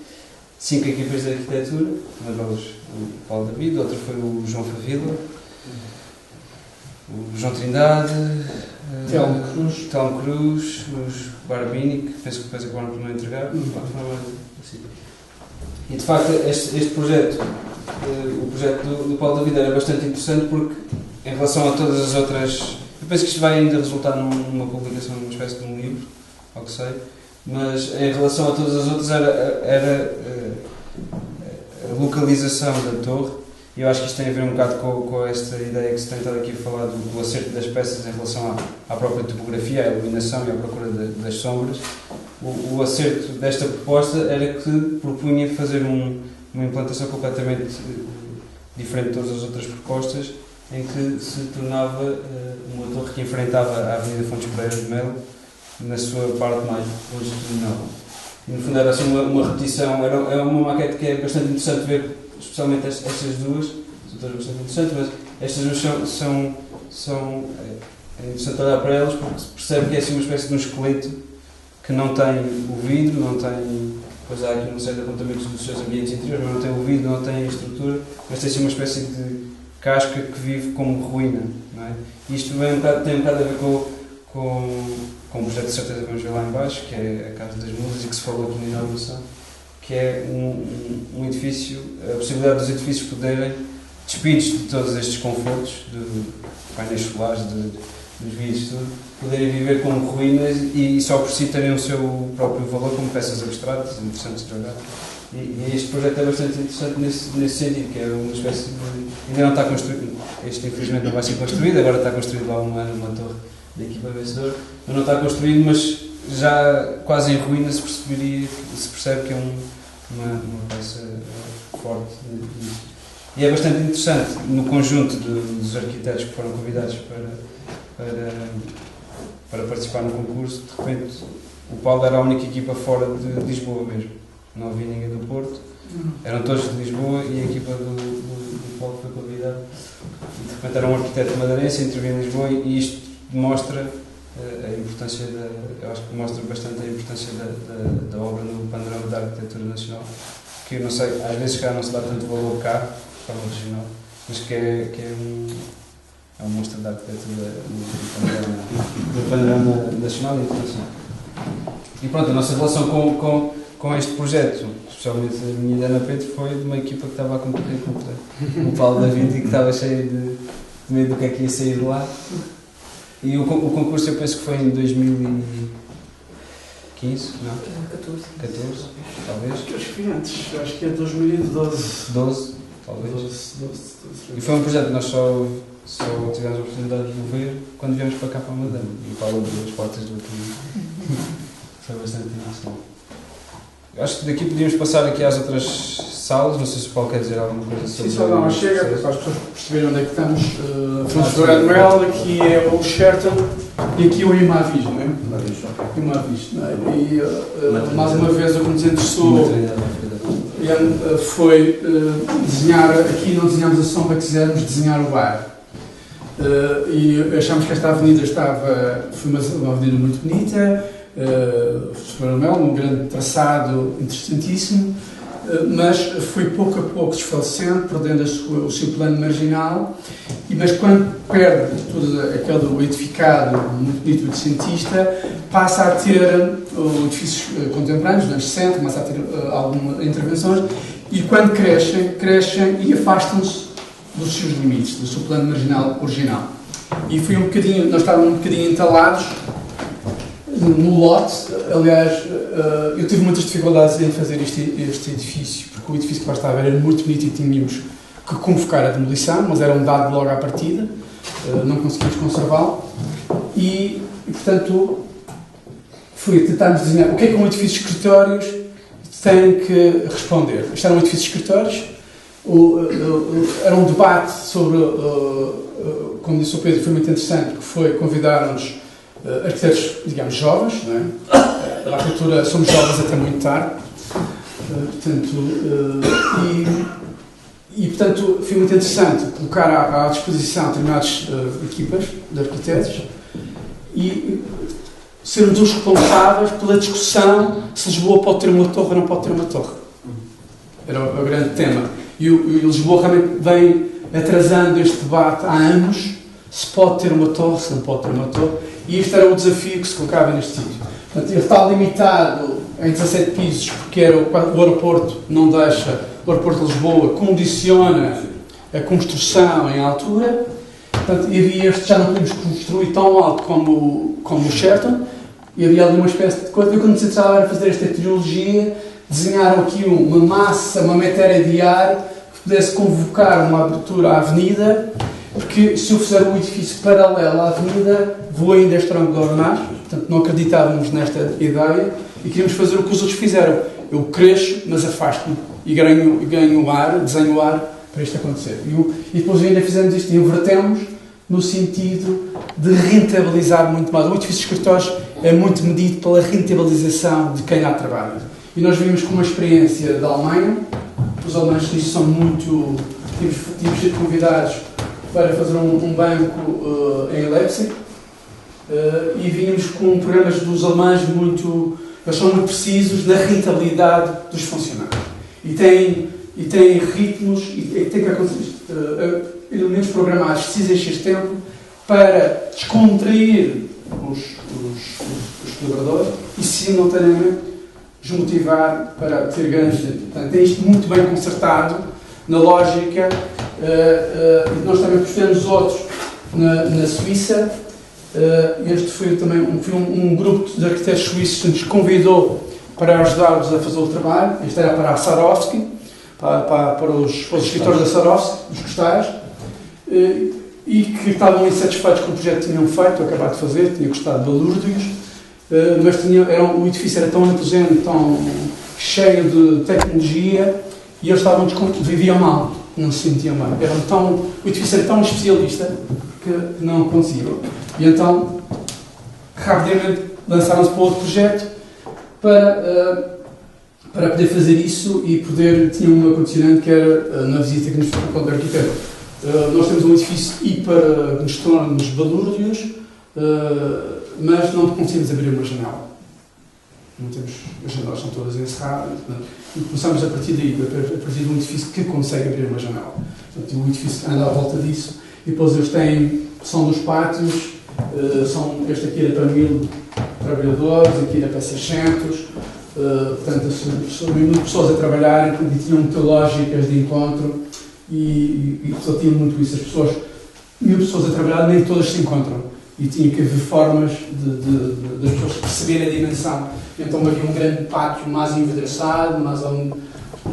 5 equipas de arquitetura, uma delas o Paulo David, outra foi o João Favila, o João Trindade, Telmo Cruz, os Barbini, que penso que depois acabaram por não entregar. E de facto este projeto, o projeto do Paulo David era bastante interessante porque em relação a todas as outras, eu penso que isto vai ainda resultar numa publicação, numa espécie de um livro, ao que sei, mas em relação a todas as outras era a localização da torre, e eu acho que isto tem a ver um bocado com esta ideia que se tem estado aqui a falar do acerto das peças em relação à própria topografia, à iluminação e à procura das sombras. O acerto desta proposta era que propunha fazer uma implantação completamente diferente de todas as outras propostas, em que se tornava uma torre que enfrentava a Avenida Fontes Pereira de Melo na sua parte mais longitudinal. E no fundo era assim uma repetição, é uma maquete que é bastante interessante ver, especialmente estas duas, são todas bastante interessantes, mas estas duas é interessante olhar para elas porque se percebe que é assim uma espécie de um esqueleto que não tem o vidro, não tem, pois há aqui uma série de apontamentos dos seus ambientes interiores, mas não tem o vidro, não tem a estrutura, mas tem assim uma espécie de casca que vive como ruína, não é? E isto tem um bocado a ver com um projeto de certeza que vamos ver lá em baixo, que é a Casa das Musas, e que se falou aqui na inauguração, que é um edifício, a possibilidade dos edifícios poderem, despidos de todos estes confortos, de painéis solares, dos vidros, tudo, poderem viver como ruínas e só por si terem o seu próprio valor como peças abstratas, interessantes de olhar. E este projeto é bastante interessante nesse sentido, que é uma espécie de... Ainda não está construído, este infelizmente não vai ser construído, agora está construído lá uma torre da equipa vencedora, mas não está construído, mas já quase em ruína se percebe que é uma peça forte. E é bastante interessante, no conjunto dos arquitetos que foram convidados para participar no concurso, de repente o Paulo era a única equipa fora de Lisboa mesmo. Não havia ninguém do Porto, eram todos de Lisboa e a equipa do Paulo foi convidada. E de repente era um arquiteto madeirense, interviu em Lisboa e isto demonstra a importância eu acho que mostra bastante a importância da obra no panorama da arquitetura nacional, que eu não sei, às vezes cá não se dá tanto valor cá, de forma regional, mas que é um monstro da arquitetura no panorama nacional e internacional. E pronto, a nossa relação com este projeto, especialmente a minha ideia na Pedro, foi de uma equipa que estava a concorrer contra o Paulo David e que estava cheio de medo do que é que ia sair de lá. E o concurso eu penso que foi em 2015, não? 14, talvez. Acho que antes, acho que é 2012. 12, talvez. 12. E foi um projeto que nós só tivemos a oportunidade de ver quando viemos para cá para a Madame. E o Paulo abriu as portas do outro dia. Foi bastante interessante. Acho que daqui podíamos passar aqui às outras salas, não sei se o Paulo quer dizer alguma coisa sobre isso. Sim, só não, chega, para as pessoas perceberem onde é que estamos. Fomos do Admiral, aqui é o Sheraton e aqui o Imavis, não é? Imavis, não é? E mais uma vez o que nos interessou foi desenhar, aqui não desenhamos a sombra, quisemos desenhar o bar. E achámos que esta avenida foi uma avenida muito bonita, um grande traçado interessantíssimo, mas foi pouco a pouco desfalecendo, perdendo o seu plano marginal, mas quando perde todo aquele edificado muito bonito do cientista, passa a ter edifícios contemporâneos, nos anos 60, começa a ter algumas intervenções, e quando crescem e afastam-se dos seus limites, do seu plano marginal original. E foi nós estávamos um bocadinho entalados no lote. Aliás, eu tive muitas dificuldades em fazer este edifício, porque o edifício que lá estava era muito bonito e tínhamos que convocar a demolição, mas era um dado logo à partida, não conseguimos conservá-lo, e portanto, fui tentarmos desenhar o que é que um edifício de escritórios tem que responder. Isto era um edifício de escritórios, era um debate sobre, como disse o Pedro, foi muito interessante, porque convidaram-nos arquitetos, digamos, jovens, não é? Na arquitetura somos jovens até muito tarde, portanto foi muito interessante colocar à disposição determinadas equipas de arquitetos e sermos os responsáveis pela discussão se Lisboa pode ter uma torre ou não pode ter uma torre. Era o grande tema. E Lisboa realmente vem atrasando este debate há anos, se pode ter uma torre, se não pode ter uma torre, e este era o desafio que se colocava neste sítio. Portanto, ele está limitado em 17 pisos, porque o aeroporto não deixa, o aeroporto de Lisboa condiciona a construção em altura, portanto, havia já não podíamos construir tão alto como o Sheraton, e havia ali uma espécie de coisa. Eu, quando me centrava a fazer esta trilogia, desenharam aqui uma massa, uma matéria de ar que pudesse convocar uma abertura à avenida, porque se eu fizer um edifício paralelo à avenida, vou ainda estrangular mais, portanto não acreditávamos nesta ideia e queríamos fazer o que os outros fizeram. Eu cresço, mas afasto-me e ganho o ar, desenho o ar para isto acontecer. E depois ainda fizemos isto e invertemos no sentido de rentabilizar muito mais. O edifício de escritórios é muito medido pela rentabilização de quem lá trabalha. E nós vimos com uma experiência da Alemanha, os alemães são muito... Tínhamos sido convidados para fazer um banco em Leipzig e vimos com programas dos alemães eles são muito precisos na rentabilidade dos funcionários. E têm ritmos, e tem que acontecer elementos programados precisam este tempo para descontrair os colaboradores e simultaneamente os motivar para ter ganhos. Portanto, é isto muito bem concertado na lógica. Nós também postamos outros na Suíça. Este foi também um grupo de arquitetos suíços que nos convidou para ajudar-nos a fazer o trabalho. Este era para a Swarovski, para os escritores da Swarovski, dos costais, e que estavam insatisfeitos com o projeto que tinham feito, acabado de fazer, tinha custado balúrdios, mas o edifício era tão imposente, tão cheio de tecnologia, e eles viviam mal, não se sentiam bem. O edifício era tão especialista que não conseguiam. E então, rapidamente, lançaram-se para outro projeto para poder fazer isso e tinha uma condicionante que era na visita que nos foi com o arquiteto. Nós temos um edifício que nos torna-nos balúrdios, mas não conseguimos abrir uma janela. Não temos, as janelas são todas encerradas. E começamos a partir daí, a partir de um edifício que consegue abrir uma janela. Portanto, um edifício anda à volta disso. E depois eles são dos pátios, este aqui era para 1000 trabalhadores, aqui era para 600. portanto, pessoas a trabalhar e tinham muitas lógicas de encontro e só tinham muito isso. As pessoas, 1000 pessoas a trabalhar, nem todas se encontram. E tinha que haver formas das pessoas perceberem a dimensão. Então havia um grande pátio mais envidraçado,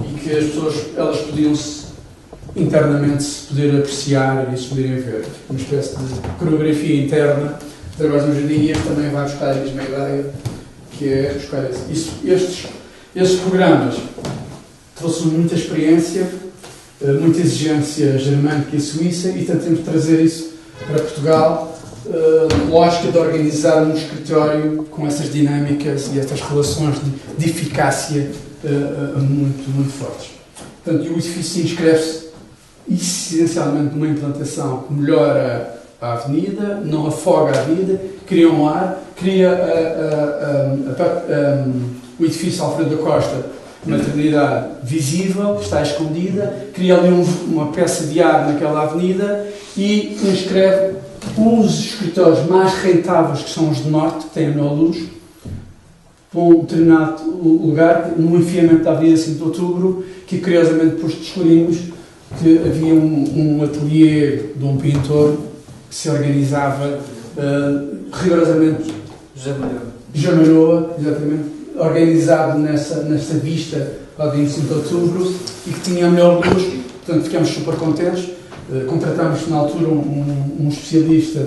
e que as pessoas elas podiam-se internamente se poder apreciar e se poderem ver. Uma espécie de coreografia interna, através do jardim, e este também vai buscar a mesma ideia, que é buscar isso. Estes programas trouxeram muita experiência, muita exigência germânica e suíça, e tentamos trazer isso para Portugal. Lógica de organizar um escritório com essas dinâmicas e estas relações de eficácia muito fortes. Portanto, o edifício inscreve-se essencialmente numa implantação que melhora a avenida, não afoga a avenida, cria um ar, cria o edifício Alfredo da Costa, maternidade visível, está escondida, cria ali uma peça de ar naquela avenida e inscreve os escritórios mais rentáveis, que são os do Norte, que têm a melhor luz, para um determinado lugar, no enfiamento da Avenida 5 de Outubro, que curiosamente depois descobrimos que havia um ateliê de um pintor que se organizava rigorosamente Jamaroa, exatamente, organizado nessa vista da 25 de Outubro e que tinha a melhor luz, portanto ficamos super contentes. Contratámos na altura um especialista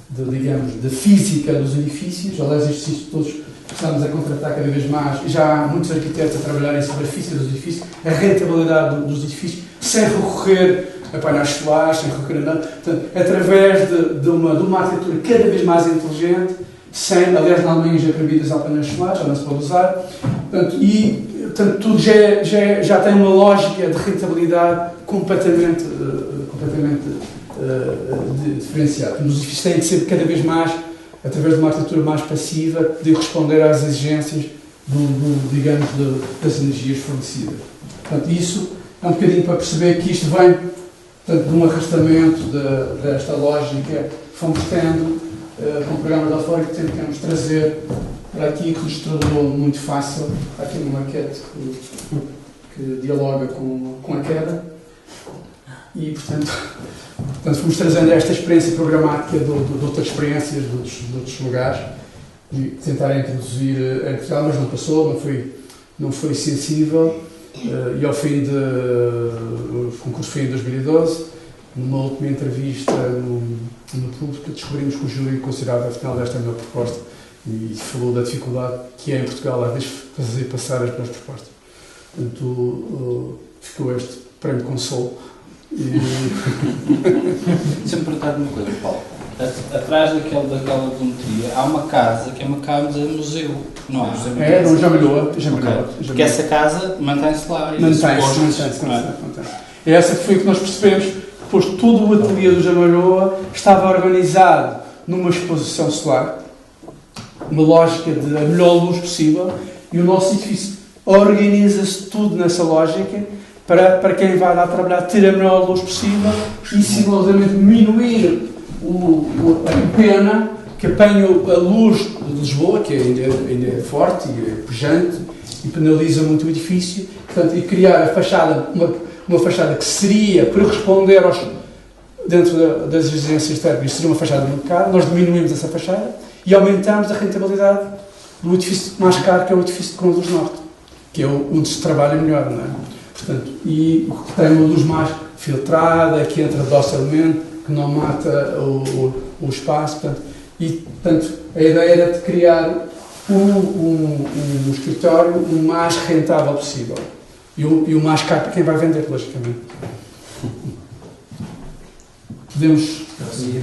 de física dos edifícios. Aliás, estes todos estamos a contratar cada vez mais, e já há muitos arquitetos a trabalharem sobre a física dos edifícios, a rentabilidade dos edifícios, sem recorrer a painéis solares, sem recorrer a nada, portanto, através de uma arquitetura cada vez mais inteligente, aliás, na Alemanha já proibidas há painéis solares, já não se pode usar, portanto, tudo já tem uma lógica de rentabilidade completamente diferenciada. Os edifícios têm de ser cada vez mais, através de uma arquitetura mais passiva, de responder às exigências das energias fornecidas. Portanto, isso é um bocadinho para perceber que isto vem, portanto, de um arrastamento desta lógica que fomos tendo com o programa da Alfora, que tentamos trazer para aqui, que nos tornou muito fácil. Há aqui uma maquete que dialoga com a queda. E, portanto, fomos trazendo esta experiência programática de outras experiências, de outros lugares, e tentar introduzir em Portugal, mas não passou, não foi sensível. E ao fim o concurso foi em 2012, numa última entrevista no público, descobrimos que o júri considerava afinal esta a melhor proposta e falou da dificuldade que é em Portugal às vezes fazer passar as melhores propostas. Portanto, ficou este prémio consolo. Deixa-me perguntar uma coisa, Paulo. Atrás daquela geometria há uma casa que é uma casa museu, não é? É, não, já melhorou. Porque essa casa mantém-se lá. Mantém-se. É essa que foi o que nós percebemos, pois todo o ateliê do Jamaroa estava organizado numa exposição solar, uma lógica de a melhor luz possível, e o nosso edifício organiza-se tudo nessa lógica para quem vai lá trabalhar ter a melhor luz possível e simultaneamente diminuir a pena que apanha a luz de Lisboa, que ainda é forte e é pujante e penaliza muito o edifício, portanto, e criar a fachada, uma fachada que seria, para responder dentro das exigências técnicas, seria uma fachada muito cara. Nós diminuímos essa fachada e aumentamos a rentabilidade do edifício mais caro, que é o edifício de Cruz do Norte, que é onde se trabalha melhor, não é? Portanto, e que tem uma luz mais filtrada, que entra docilmente, que não mata o espaço. Portanto, a ideia era de criar um escritório o mais rentável possível. E o mais caro para quem vai vender, logicamente. Podemos seguir.